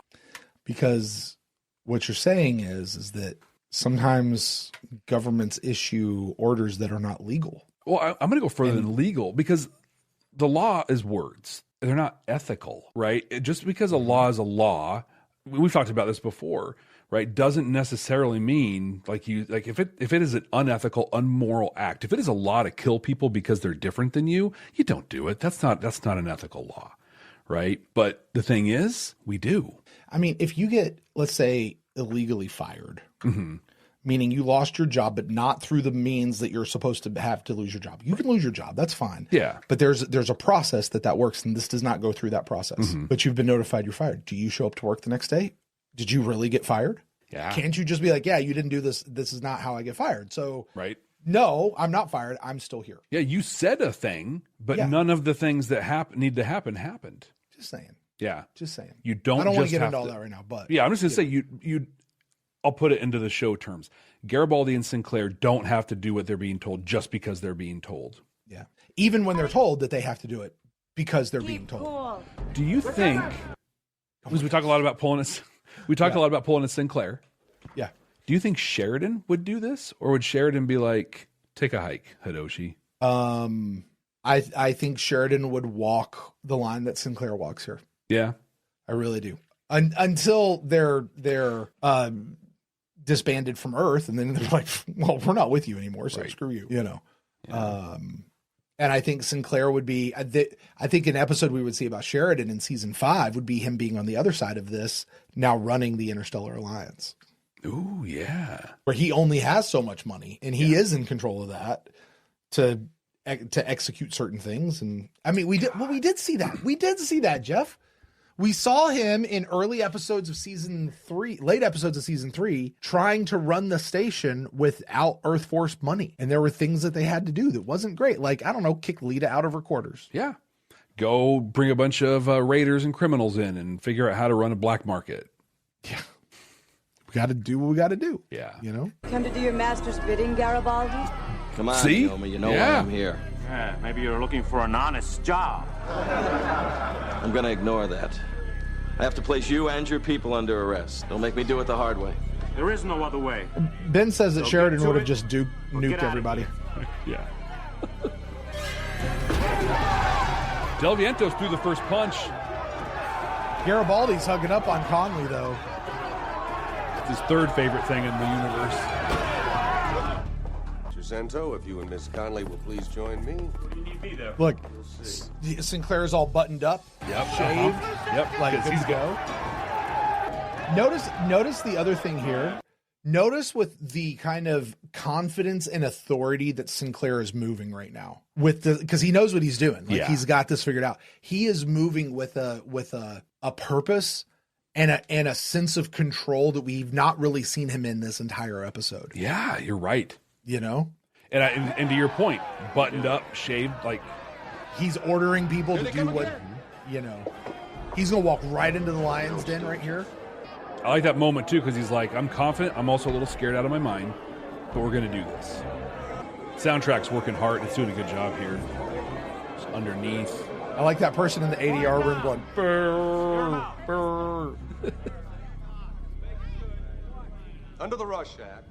Because what you're saying is that sometimes governments issue orders that are not legal. Well, I'm going to go further than legal because the law is words. They're not ethical, right? Just because a law is a law, we've talked about this before, right? Doesn't necessarily mean if it is an unethical, unmoral act. If it is a law to kill people because they're different than you don't do it. That's not an ethical law, right? But the thing is, we do. I mean, if you get, let's say, illegally fired, mm-hmm. meaning you lost your job, but not through the means that you're supposed to have to lose your job. You can lose your job. That's fine. Yeah. But there's a process that works, and this does not go through that process. Mm-hmm. But you've been notified you're fired. Do you show up to work the next day? Did you really get fired? Yeah. Can't you just be like, yeah, you didn't do this. This is not how I get fired. So right. No, I'm not fired. I'm still here. Yeah, you said a thing, but none of the things that need to happen happened. Just saying. Yeah. Just saying. You don't. I don't want just to get have into all that right now, but yeah, I'm just gonna say you. I'll put it into the show terms. Garibaldi and Sinclair don't have to do what they're being told just because they're being told. Yeah. Even when they're told that they have to do it because they're being told. Cool. Do you think? Because we talk a lot about pulling a, a lot about pulling a Sinclair. Yeah. Do you think Sheridan would do this, or would Sheridan be like, "Take a hike, Hidoshi"? I think Sheridan would walk the line that Sinclair walks here. Yeah, I really do. Until they're disbanded from Earth, and then they're like, "Well, we're not with you anymore, so screw you." You know. Yeah. And I think Sinclair would be. I think an episode we would see about Sheridan in season 5 would be him being on the other side of this, now running the Interstellar Alliance. Ooh, yeah. Where he only has so much money, and he is in control of that to execute certain things. And I mean, we did see that. We did see that, Jeff. We saw him in early episodes of season 3, late episodes of season 3, trying to run the station without Earth Force money. And there were things that they had to do that wasn't great. Like, I don't know, kick Lita out of her quarters. Yeah. Go bring a bunch of raiders and criminals in and figure out how to run a black market. Yeah. We got to do what we got to do. Yeah. You know? Come to do your master's bidding, Garibaldi? Come on, See? Naomi, you know why I'm here. Yeah, maybe you're looking for an honest job. I'm gonna ignore that. I have to place you and your people under arrest. Don't make me do it the hard way. There is no other way. Ben says that So Sheridan get to would have it, just or get nuked out of everybody. Yeah. Del Viento's threw the first punch. Garibaldi's hugging up on Conley, though. It's his third favorite thing in the universe. Zento, if you and Miss Conley will please join me. Look, Sinclair's all buttoned up, shaved, Yep, like because he's go. Notice the other thing here. Notice with the kind of confidence and authority that Sinclair is moving right now, because he knows what he's doing. Like he's got this figured out. He is moving with a purpose and a sense of control that we've not really seen him in this entire episode. Yeah, you're right. You know? And to your point, buttoned up, shaved, like he's ordering people to do what, you know, he's going to walk right into the lion's den right here. I like that moment too, because he's like, I'm confident. I'm also a little scared out of my mind, but we're going to do this. Soundtrack's working hard. It's doing a good job here. Just underneath. I like that person in the ADR room going, brr, brr. Under the Rush Act,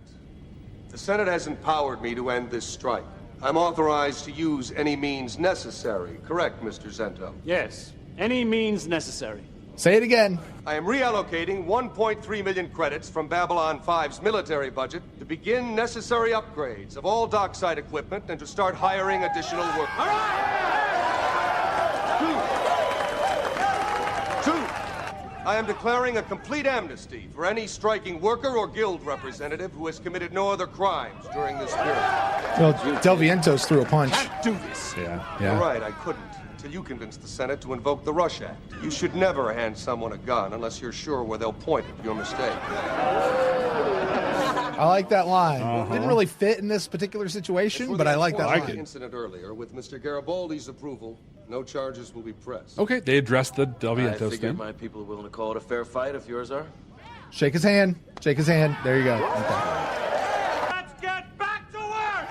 the Senate has empowered me to end this strike. I'm authorized to use any means necessary. Correct, Mr. Zento? Yes, any means necessary. Say it again. I am reallocating 1.3 million credits from Babylon 5's military budget to begin necessary upgrades of all dockside equipment and to start hiring additional workers. All right! Two. I am declaring a complete amnesty for any striking worker or guild representative who has committed no other crimes during this period. Well, Del Viento's threw a punch. Can't do this. Yeah. All right, I couldn't. Until you convinced the Senate to invoke the Rush Act. You should never hand someone a gun unless you're sure where they'll point it. Your mistake. I like that line. Didn't really fit in this particular situation, but I like that line. Incident earlier, with Mr. Garibaldi's approval, no charges will be pressed. Okay, they addressed the Del Vientos I figured thing. my people are willing to call it a fair fight if yours are. Shake his hand. Shake his hand. There you go. Okay. Let's get back to work!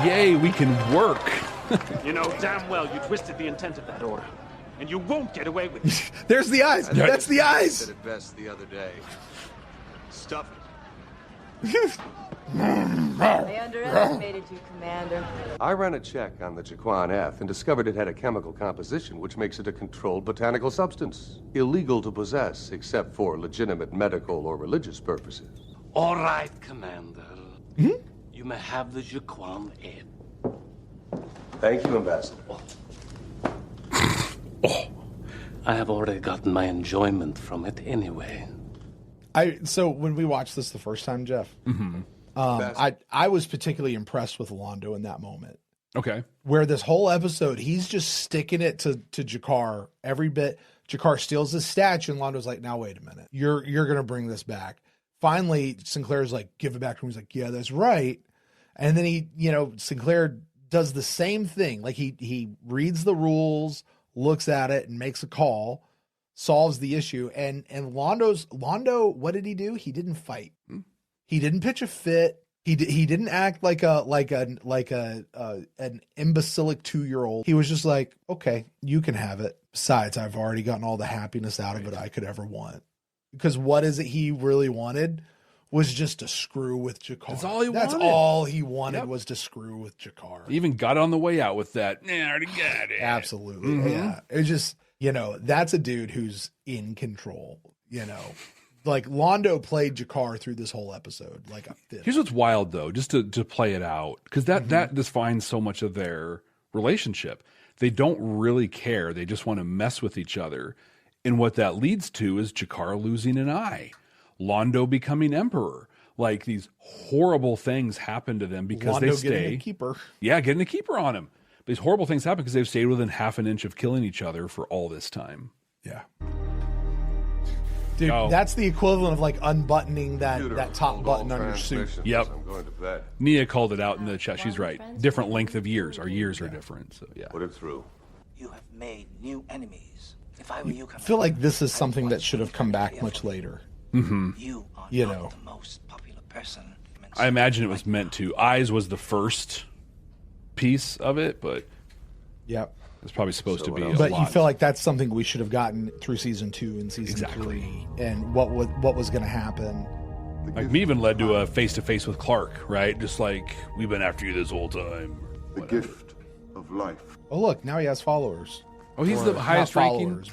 Yay, we can work. You know damn well you twisted the intent of that order, and you won't get away with it. There's the eyes. That's the I eyes. said it best the other day. Stuff it. They underestimated you, Commander. I ran a check on the Jaquan F and discovered it had a chemical composition which makes it a controlled botanical substance, illegal to possess except for legitimate medical or religious purposes. All right, Commander. You may have the Jaquan F. Thank you, Ambassador. I have already gotten my enjoyment from it anyway. So when we watched this the first time, Jeff, I was particularly impressed with Londo in that moment. Okay. Where this whole episode, he's just sticking it to G'Kar every bit. G'Kar steals his statue, and Londo's like, now wait a minute. You're going to bring this back. Finally, Sinclair's like, give it back to him. He's like, yeah, that's right. And then Sinclair does the same thing. Like he reads the rules, looks at it, and makes a call, solves the issue. And Londo, what did he do? He didn't fight. He didn't pitch a fit. He didn't act like an imbecilic 2-year-old. He was just like, okay, you can have it. Besides, I've already gotten all the happiness out of it I could ever want. Because what is it he really wanted was just to screw with G'Kar. That's all he wanted was to screw with G'Kar. He even got on the way out with that. I already got it. Absolutely. Mm-hmm. Yeah. It's just, that's a dude who's in control, Like Londo played G'Kar through this whole episode. Like here's what's wild though, just to play it out, because that defines so much of their relationship. They don't really care. They just want to mess with each other. And what that leads to is G'Kar losing an eye, Londo becoming emperor. Like these horrible things happen to them because Londo they stay. Getting a keeper. Yeah, getting a keeper on him. These horrible things happen because they've stayed within half an inch of killing each other for all this time. Yeah. Dude, that's the equivalent of like unbuttoning that top button on your suit. Yep. I'm going to bed. Nia called it out in the chat. She's right. Different length of years. Our years are different. So yeah. Put it through. You have made new enemies. If I were you, I feel like this is something that should have come back much later. Mm-hmm. You are not the most popular person. I imagine it was meant to. Eyes was the first piece of it, but yep. It's probably supposed to be a But lot. you feel like that's something we should have gotten through season 2 and season 3, and what was going to happen. Like me even led to a face-to-face with Clark, right? Just like, we've been after you this whole time. The gift of life. Oh, look, now he has followers. Oh, he's the highest ranking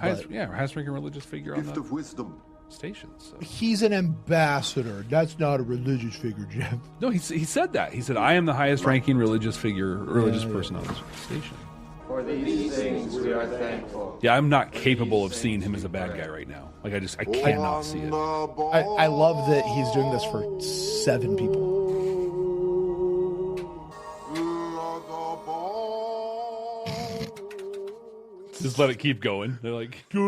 religious figure gift on the of wisdom. Station. So. He's an ambassador. That's not a religious figure, Jeff. No, he said that. He said, I am the highest ranking religious person on this station. For these things we are thankful. Yeah, I'm not capable of seeing him as a bad guy right now. Like, I cannot see it. I love that he's doing this for 7 people. Just let it keep going. They're like, I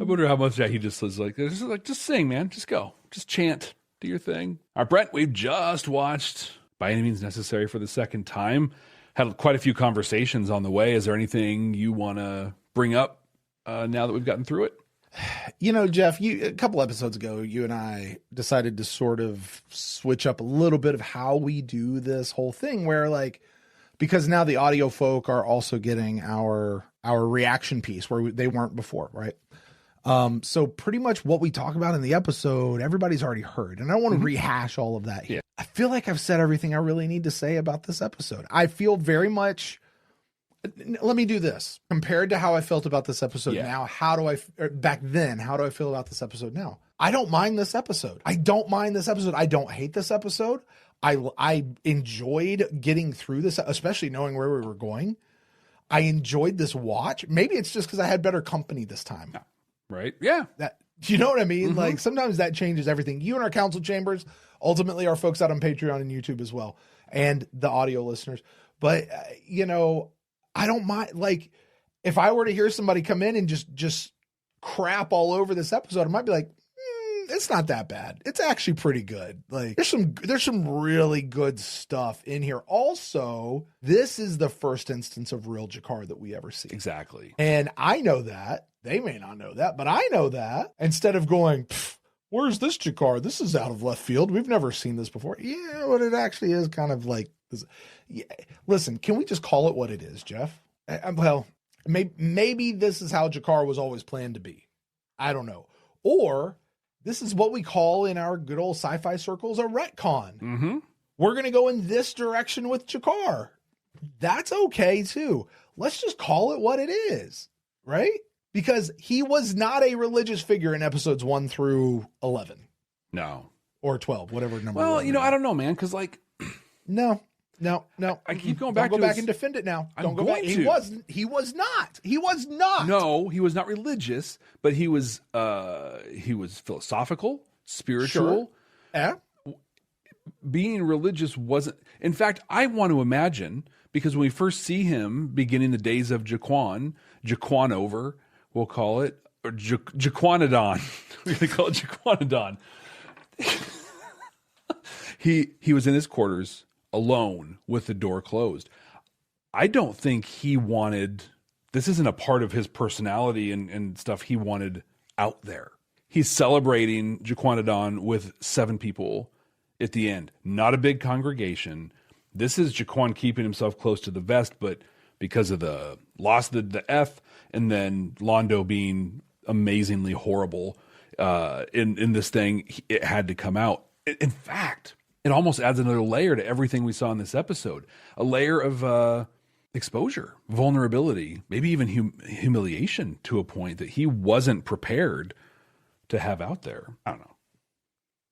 wonder how much that he just was like, just sing, man. Just go. Just chant. Do your thing. All right, Brent, we've just watched By Any Means Necessary for the second time. Had quite a few conversations on the way. Is there anything you want to bring up now that we've gotten through it? Jeff, a couple episodes ago, you and I decided to sort of switch up a little bit of how we do this whole thing where because now the audio folk are also getting our reaction piece where they weren't before, right? So pretty much what we talk about in the episode, everybody's already heard. And I don't want to rehash all of that here. I feel like I've said everything I really need to say about this episode. I feel very much... Let me do this. Compared to how I felt about this episode now, back then, how do I feel about this episode now? I don't mind this episode. I don't hate this episode. I enjoyed getting through this, especially knowing where we were going. I enjoyed this watch. Maybe it's just because I had better company this time. Yeah. Right? Yeah. You know what I mean? Mm-hmm. Like sometimes that changes everything. You and our council chambers, ultimately our folks out on Patreon and YouTube as well, and the audio listeners. But, I don't mind, if I were to hear somebody come in and just crap all over this episode, I might be like, it's not that bad. It's actually pretty good. There's some really good stuff in here. Also, this is the first instance of real G'Kar that we ever see. Exactly. And I know that. They may not know that, but I know that. Instead of going, where's this G'Kar? This is out of left field. We've never seen this before. Yeah, but it actually is kind of like this. Yeah. Listen, can we just call it what it is, Jeff? Well, maybe this is how G'Kar was always planned to be. I don't know. Or this is what we call in our good old sci-fi circles a retcon. Mm-hmm. We're going to go in this direction with G'Kar. That's okay too. Let's just call it what it is, right? Because he was not a religious figure in episodes 1 through 11. No. Or 12, whatever number. Well, I don't know, man, because no. No. I keep going back. Don't go back and defend it now. I'm Don't go going back. to. He was not. He was not. No, he was not religious, but he was philosophical, spiritual. Sure. Yeah. Being religious wasn't. In fact, I want to imagine, because when we first see him beginning the days of Jaquan over, we'll call it, or Jaquanadon. We're going to call it Jaquanadon. He was in his quarters alone with the door closed. I don't think he wanted, this isn't a part of his personality and stuff he wanted out there. He's celebrating Jaquanadon with 7 people at the end. Not a big congregation. This is Jaquan keeping himself close to the vest, but because of the loss of the F, and then Londo being amazingly horrible in this thing, it had to come out. In fact, it almost adds another layer to everything we saw in this episode. A layer of exposure, vulnerability, maybe even humiliation to a point that he wasn't prepared to have out there. I don't know.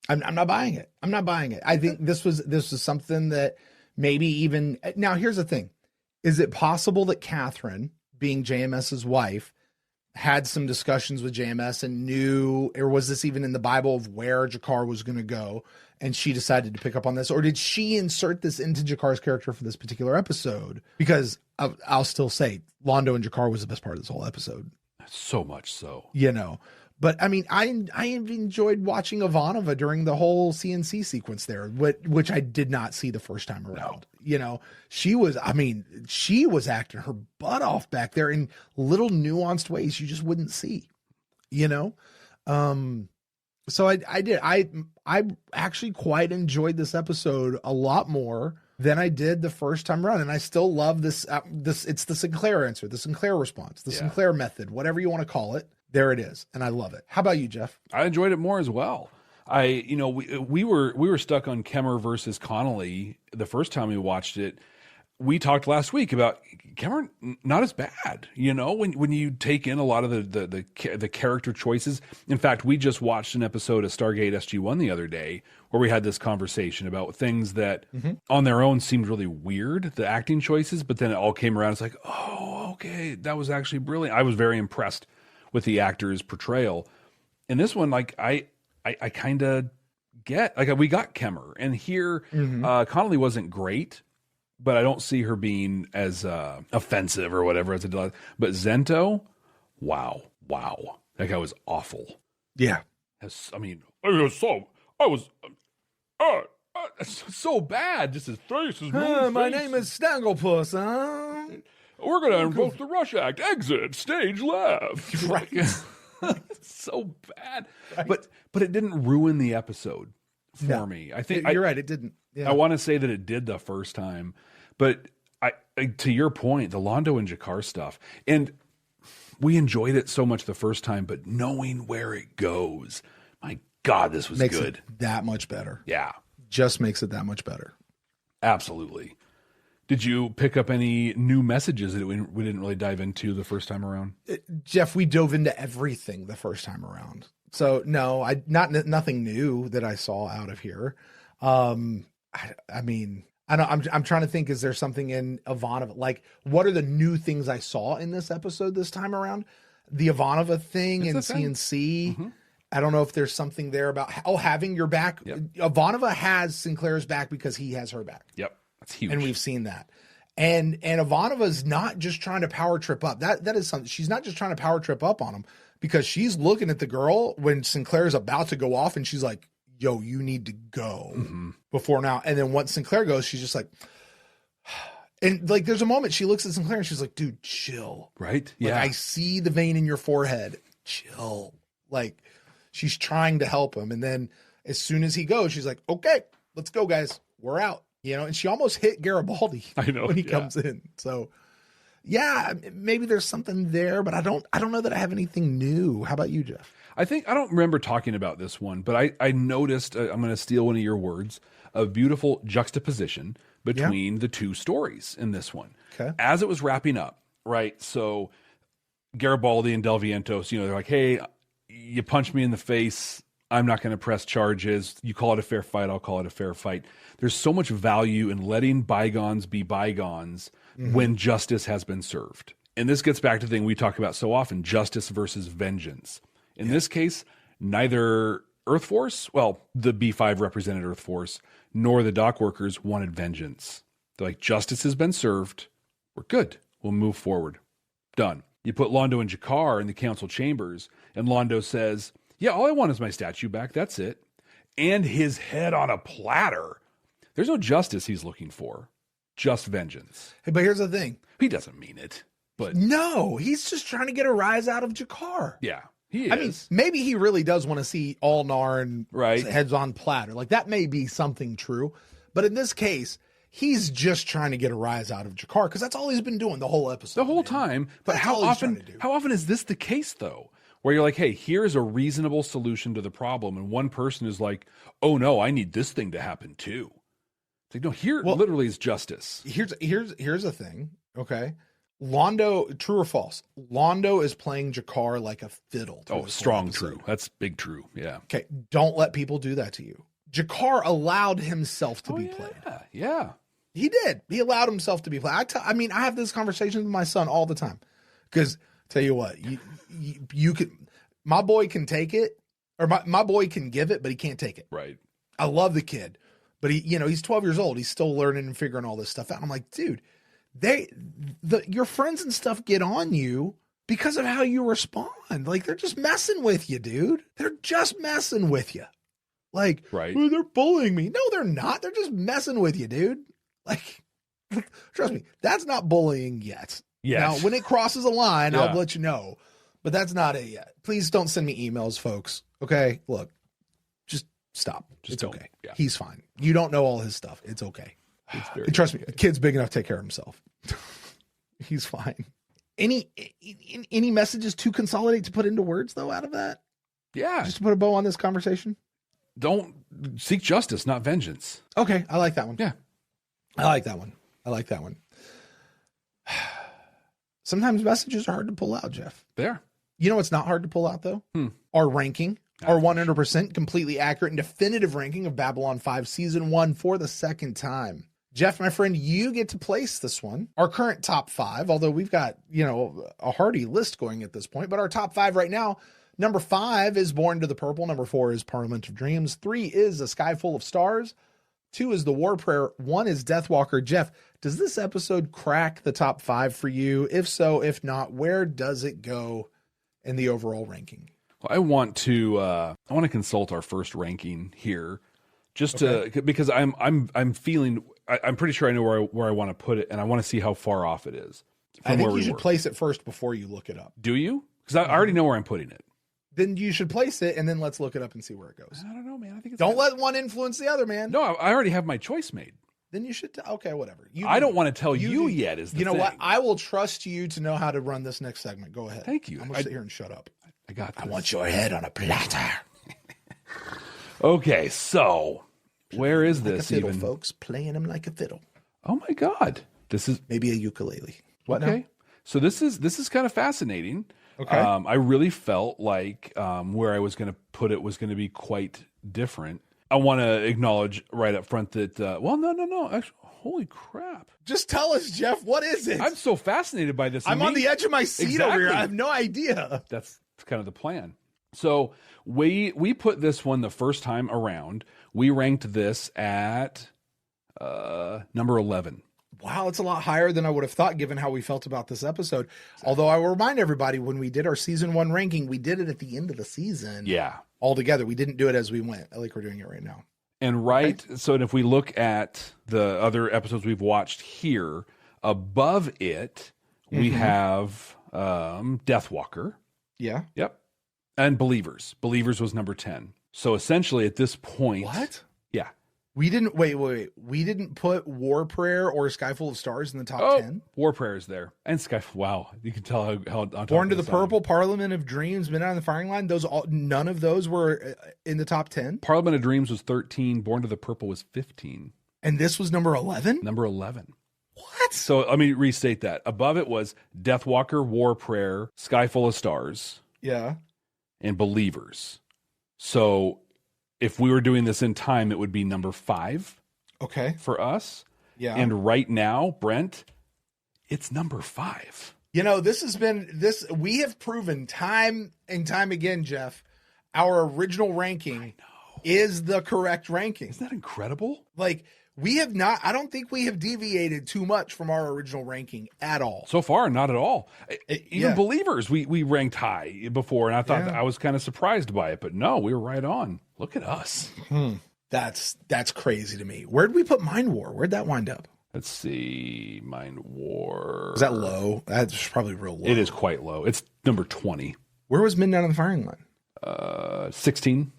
I'm not buying it. I'm not buying it. I think this was something that maybe even now. Here's the thing: is it possible that Catherine, being JMS's wife, had some discussions with JMS and knew, or was this even in the Bible of where Jakar was going to go, and she decided to pick up on this, or did she insert this into Jakar's character for this particular episode? Because I'll still say Londo and Jakar was the best part of this whole episode. So much so, But I mean, I enjoyed watching Ivanova during the whole CNC sequence there, which I did not see the first time around. No. She was acting her butt off back there in little nuanced ways you just wouldn't see, So I did. I actually quite enjoyed this episode a lot more than I did the first time around, and I still love this. It's the Sinclair answer, the Sinclair response, the Sinclair method, whatever you want to call it. There it is, and I love it. How about you, Jeff? I enjoyed it more as well. We were stuck on Kemmer versus Connolly the first time we watched it. We talked last week about Kemmer not as bad, when you take in a lot of the character choices. In fact, we just watched an episode of Stargate SG-1 the other day where we had this conversation about things that on their own seemed really weird, the acting choices, but then it all came around. It's like, oh, okay, that was actually brilliant. I was very impressed with the actor's portrayal. In this one, I kind of get, we got Kemmer, and here Connolly wasn't great, but I don't see her being as offensive or whatever as it does. But Zento, wow, that guy was awful. Yeah, I was so bad. Just his face, his my name is Stanglepuss, huh? We're going to invoke the Rush Act. Exit, stage left. Right. So bad. Right. But it didn't ruin the episode for me. I think you're right. It didn't. Yeah. I want to say that it did the first time, but I to your point, the Londo and Jakar stuff, and we enjoyed it so much the first time, but knowing where it goes, my God, this was makes good. It that much better. Yeah. Just makes it that much better. Absolutely. Did you pick up any new messages that we didn't really dive into the first time around? Jeff, we dove into everything the first time around. So no, nothing new that I saw out of here. I'm trying to think, is there something in Ivanova? Like, what are the new things I saw in this episode this time around? The Ivanova thing in CNC. Mm-hmm. I don't know if there's something there about, having your back. Yep. Ivanova has Sinclair's back because he has her back. Yep. That's huge. And we've seen that. And Ivanova's not just trying to power trip up. That is something. She's not just trying to power trip up on him, because she's looking at the girl when Sinclair's about to go off, and she's like, yo, you need to go before now. And then once Sinclair goes, she's just like, and like, there's a moment she looks at Sinclair and she's like, dude, chill. Right. Yeah. I see the vein in your forehead. Chill. Like, she's trying to help him. And then as soon as he goes, she's like, okay, let's go, guys. We're out. And she almost hit Garibaldi when he comes in. So yeah, maybe there's something there, but I don't know that I have anything new. How about you, Jeff? I don't remember talking about this one, but I noticed, I'm going to steal one of your words, a beautiful juxtaposition between the two stories in this one. Okay. As it was wrapping up, right? So Garibaldi and Del Vientos, they're like, hey, you punched me in the face. I'm not going to press charges. You call it a fair fight, I'll call it a fair fight. There's so much value in letting bygones be bygones when justice has been served. And this gets back to the thing we talk about so often, justice versus vengeance. In this case, neither Earth Force, well, the B5 represented Earth Force, nor the dock workers wanted vengeance. They're like, justice has been served. We're good. We'll move forward. Done. You put Londo and G'Kar in the council chambers, and Londo says, yeah, all I want is my statue back. That's it. And his head on a platter. There's no justice he's looking for. Just vengeance. Hey, but here's the thing. He doesn't mean it. But no, he's just trying to get a rise out of G'Kar. Yeah, he is. I mean, maybe he really does want to see all Narn right. heads on platter. Like, that may be something true. But in this case, he's just trying to get a rise out of G'Kar because that's all he's been doing the whole episode. The whole time. But how often is this the case, though? Where you're like, hey, here's a reasonable solution to the problem. And one person is like, oh, no, I need this thing to happen, too. It's like, no, here literally is justice. Here's a thing, okay? Londo, true or false? Londo is playing G'Kar like a fiddle. Oh, strong true. That's big true. Yeah. Okay, don't let people do that to you. G'Kar allowed himself to be played. Yeah. He did. He allowed himself to be played. I mean, I have this conversation with my son all the time. Because, tell you what, you can, my boy can take it, or my boy can give it, but he can't take it. Right. I love the kid. But he's 12 years old. He's still learning and figuring all this stuff out. I'm like, dude, your friends and stuff get on you because of how you respond. Like, they're just messing with you, dude. They're just messing with you. Like, right. Well, they're bullying me. No, they're not. They're just messing with you, dude. Like, trust me, that's not bullying yet. Yes. Now, when it crosses a line, I'll let you know. But that's not it yet. Please don't send me emails, folks. Okay? Look, just stop. It's okay. Yeah. He's fine. You don't know all his stuff. It's okay. Trust me, the kid's big enough to take care of himself. He's fine. Any messages to consolidate, to put into words, though, out of that? Yeah. Just to put a bow on this conversation? Don't seek justice, not vengeance. Okay, I like that one. Yeah. I like that one. Sometimes messages are hard to pull out, Jeff. They are. You know what's not hard to pull out, though? Our ranking. Our 100% completely accurate and definitive ranking of Babylon 5 Season 1 for the second time. Jeff, my friend, you get to place this one. Our current top 5, although we've got, a hearty list going at this point, but our top 5 right now, number 5 is Born to the Purple. Number 4 is Parliament of Dreams. 3 is A Sky Full of Stars. 2 is The War Prayer. 1 is Deathwalker. Jeff, does this episode crack the top 5 for you? If so, if not, where does it go in the overall ranking? Well, I want to consult our first ranking here, just because I'm feeling I'm pretty sure I know where I want to put it, and I want to see how far off it is. I think you should place it first before you look it up. Do you? Because I already know where I'm putting it. Then you should place it, and then let's look it up and see where it goes. I don't know, man. I think don't let one influence the other, man. No, I already have my choice made. Then you should. Okay, whatever. I don't want to tell you yet. Is the you know thing. What? I will trust you to know how to run this next segment. Go ahead. Thank you. I'm gonna sit here and shut up. I got this. I want your head on a platter. Okay, so where is this fiddle, even, folks? Playing him like a fiddle. Oh my God, this is maybe a ukulele. What okay. Now? So this is kind of fascinating. Okay. I really felt like where I was going to put it was going to be quite different. I want to acknowledge right up front that, no. Actually, holy crap. Just tell us, Jeff, what is it? I'm so fascinated by this. I'm on the edge of my seat over here. I have no idea. That's kind of the plan. So we put this one the first time around. We ranked this at number 11. Wow, it's a lot higher than I would have thought given how we felt about this episode. Exactly. Although I will remind everybody, when we did our season 1 ranking, we did it at the end of the season. Yeah. All together. We didn't do it as we went. I like we're doing it right now. And so if we look at the other episodes we've watched here, above it, we have Deathwalker. Yeah. Yep. And Believers. Believers was number 10. So essentially at this point. What? Yeah. We didn't wait. We didn't put War Prayer or Sky Full of Stars in the top 10. War Prayer is there, and Sky. Wow, you can tell how Born to the Purple, Parliament of Dreams, Midnight on the Firing Line. None of those were in the top 10. Parliament of Dreams was 13. Born to the Purple was 15, and this was number 11. Number 11. What? So let me restate that. Above it was Deathwalker, War Prayer, Sky Full of Stars. Yeah, and Believers. So if we were doing this in time, it would be number 5. Okay. For us. Yeah. And right now, Brent, it's number 5. This has been we have proven time and time again, Jeff, our original ranking is the correct ranking. Isn't that incredible? Like, we have not, I don't think we have deviated too much from our original ranking at all. So far, not at all. Even Believers, we ranked high before, and I thought I was kind of surprised by it, but no, we were right on. Look at us. That's crazy to me. Where'd we put Mind War? Where'd that wind up? Let's see. Mind War. Is that low? That's probably real low. It is quite low. It's number 20. Where was Midnight on the Firing Line? 16.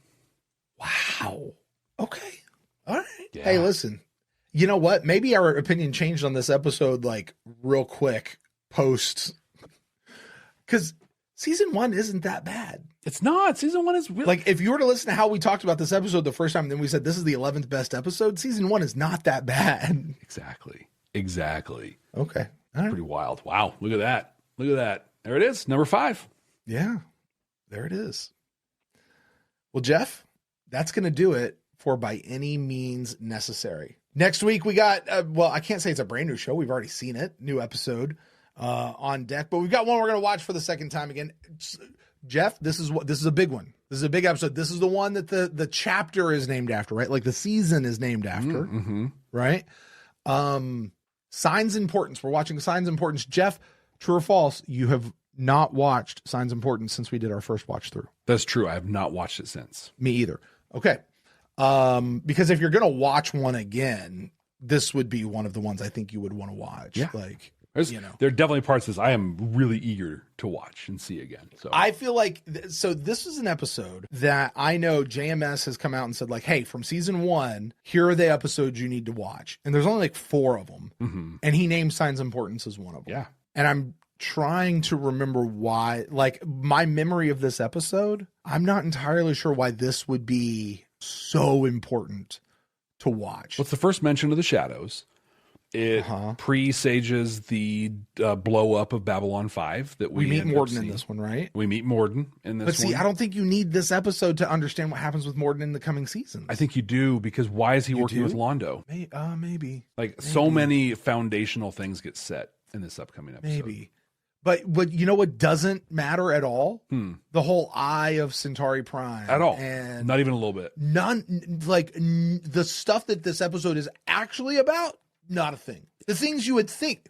Wow. Okay. All right. Yeah. Hey, listen. You know what? Maybe our opinion changed on this episode, like, real quick post. Because season 1 isn't that bad. It's not. Season 1 is really... Like, if you were to listen to how we talked about this episode the first time, then we said this is the 11th best episode, season 1 is not that bad. Exactly. Okay. All right. Pretty wild. Wow. Look at that. There it is. Number 5. Yeah. There it is. Well, Jeff, that's going to do it for By Any Means Necessary. Next week, we got, I can't say it's a brand new show. We've already seen it. New episode on deck. But we've got one we're going to watch for the second time again. Jeff, this is a big one. This is a big episode. This is the one that the chapter is named after, right? Like the season is named after, right? Signs Importance. We're watching Signs Importance. Jeff, true or false, you have not watched Signs Importance since we did our first watch through. That's true. I have not watched it since. Me either. Okay. Because if you're going to watch one again, this would be one of the ones I think you would want to watch. Yeah. Like, there are definitely parts of this I am really eager to watch and see again. So I feel like, this is an episode that I know JMS has come out and said, like, hey, from season 1, here are the episodes you need to watch. And there's only like 4 of them. Mm-hmm. And he named Signs Importance as one of them. Yeah. And I'm trying to remember why, like, my memory of this episode, I'm not entirely sure why this would be so important to watch. What's the first mention of the shadows? It presages the blow up of Babylon 5 that we meet Morden in this one, right? We meet Morden in this one. But see, I don't think you need this episode to understand what happens with Morden in the coming seasons. I think you do, because why is he working with Londo? Maybe. Like, so many foundational things get set in this upcoming episode. Maybe. But you know what doesn't matter at all? The whole Eye of Centauri Prime. At all. And not even a little bit. The stuff that this episode is actually about, not a thing. The things you would think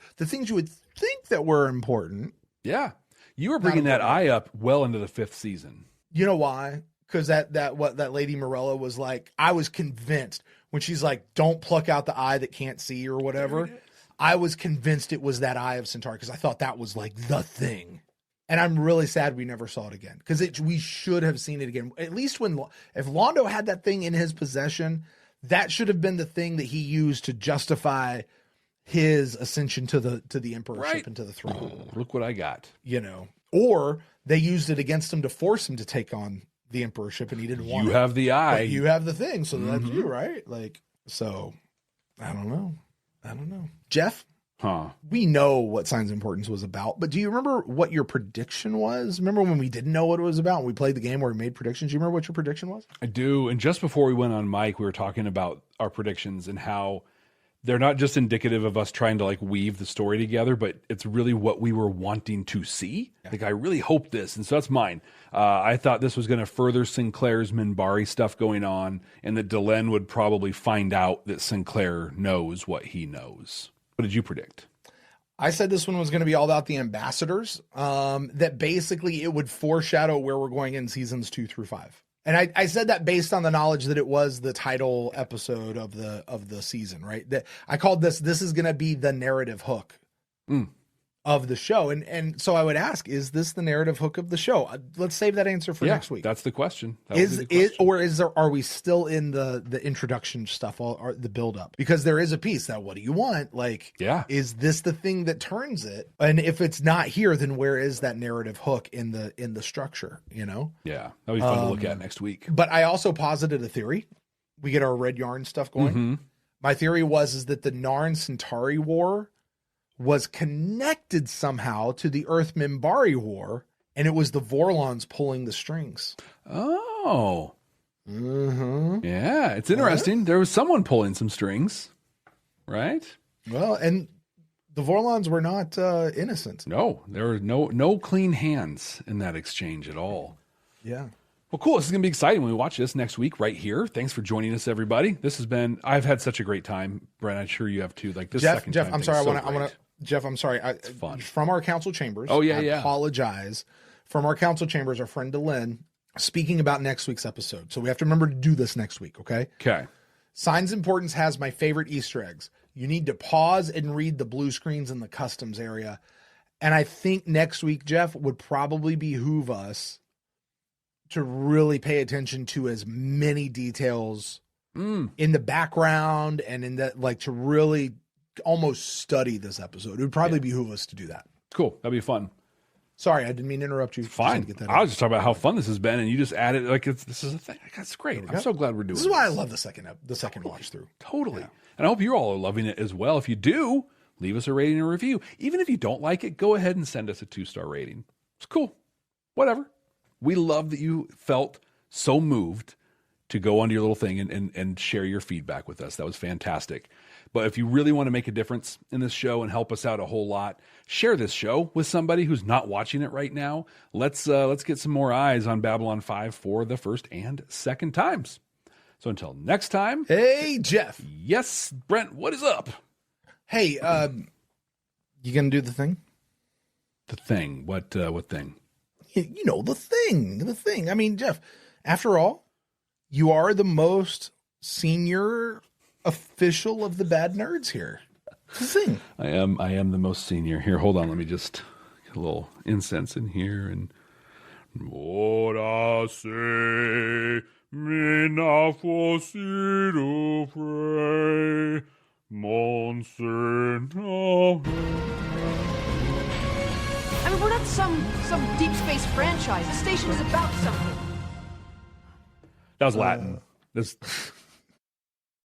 that were important. Yeah. You were bringing that eye up well into the 5th season. You know why? Because that Lady Morella was like, I was convinced when she's like, don't pluck out the eye that can't see or whatever. I was convinced it was that Eye of Centauri because I thought that was like the thing. And I'm really sad we never saw it again, because we should have seen it again. At least if Londo had that thing in his possession, that should have been the thing that he used to justify his ascension to the emperorship and to the throne. Look what I got. Or they used it against him to force him to take on the emperorship, and he didn't want it. You have the eye. But you have the thing, so that's you, right? Like, so I don't know. Jeff? We know what Signs Importance was about, but do you remember what your prediction was? Remember when we didn't know what it was about and we played the game where we made predictions? Do you remember what your prediction was? I do. And just before we went on mic, we were talking about our predictions and how they're not just indicative of us trying to like weave the story together, but it's really what we were wanting to see. Yeah. Like, I really hope this. And so that's mine. I thought this was going to further Sinclair's Minbari stuff going on, and that Delenn would probably find out that Sinclair knows what he knows. What did you predict? I said this one was going to be all about the ambassadors, that basically it would foreshadow where we're going in seasons 2 through 5. And I said that based on the knowledge that it was the title episode of the season, right? That I called this is going to be the narrative hook of the show. And so I would ask, is this the narrative hook of the show? Let's save that answer for next week. That's the question. Are we still in the introduction stuff or the build up? Because there is a piece that, what do you want? Like, is this the thing that turns it? And if it's not here, then where is that narrative hook in the structure, Yeah. That'll be fun to look at next week. But I also posited a theory. We get our Red Yarn stuff going. My theory is that the Narn Centauri War was connected somehow to the Earth Minbari War, and it was the Vorlons pulling the strings. Oh. Mm-hmm. Yeah, it's interesting. There was someone pulling some strings, right? Well, and the Vorlons were not innocent. No, there were no clean hands in that exchange at all. Yeah. Well, cool. This is going to be exciting when we watch this next week right here. Thanks for joining us, everybody. This has been, I've had such a great time. Brent, I'm sure you have too. Like this Jeff, time I'm sorry. I want to, Jeff, I'm sorry. It's fun. From our council chambers. Oh, yeah, I yeah. apologize. From our council chambers, our friend Delynn, speaking about next week's episode. So we have to remember to do this next week, okay? Okay. Signs Importance has my favorite Easter eggs. You need to pause and read the blue screens in the customs area. And I think next week, Jeff, would probably behoove us to really pay attention to as many details in the background and in that, like, to really almost study this episode. It would probably behoove us to do that. Cool. That'd be fun. Sorry, I didn't mean to interrupt you. Fine. I was just talking about how fun this has been, and you just added, like, this is a thing. That's great. I'm so glad we're doing this. This is why I love the second watch through. Totally. Yeah. And I hope you all are loving it as well. If you do, leave us a rating and review. Even if you don't like it, go ahead and send us a 2-star rating. It's cool. Whatever. We love that you felt so moved to go onto your little thing and share your feedback with us. That was fantastic. But if you really want to make a difference in this show and help us out a whole lot, share this show with somebody who's not watching it right now. Let's get some more eyes on Babylon 5 for the first and second times. So until next time. Hey, Jeff. Yes, Brent, what is up? Hey, you gonna do the thing? The thing? What thing? You know, the thing. I mean, Jeff, after all, you are the most senior official of the Bad Nerds here. It's the thing. I am the most senior. Here, hold on. Let me just get a little incense in here. And ora se mina fosido frey monser. I mean, we're not some deep space franchise. This station is about something. That was Latin. This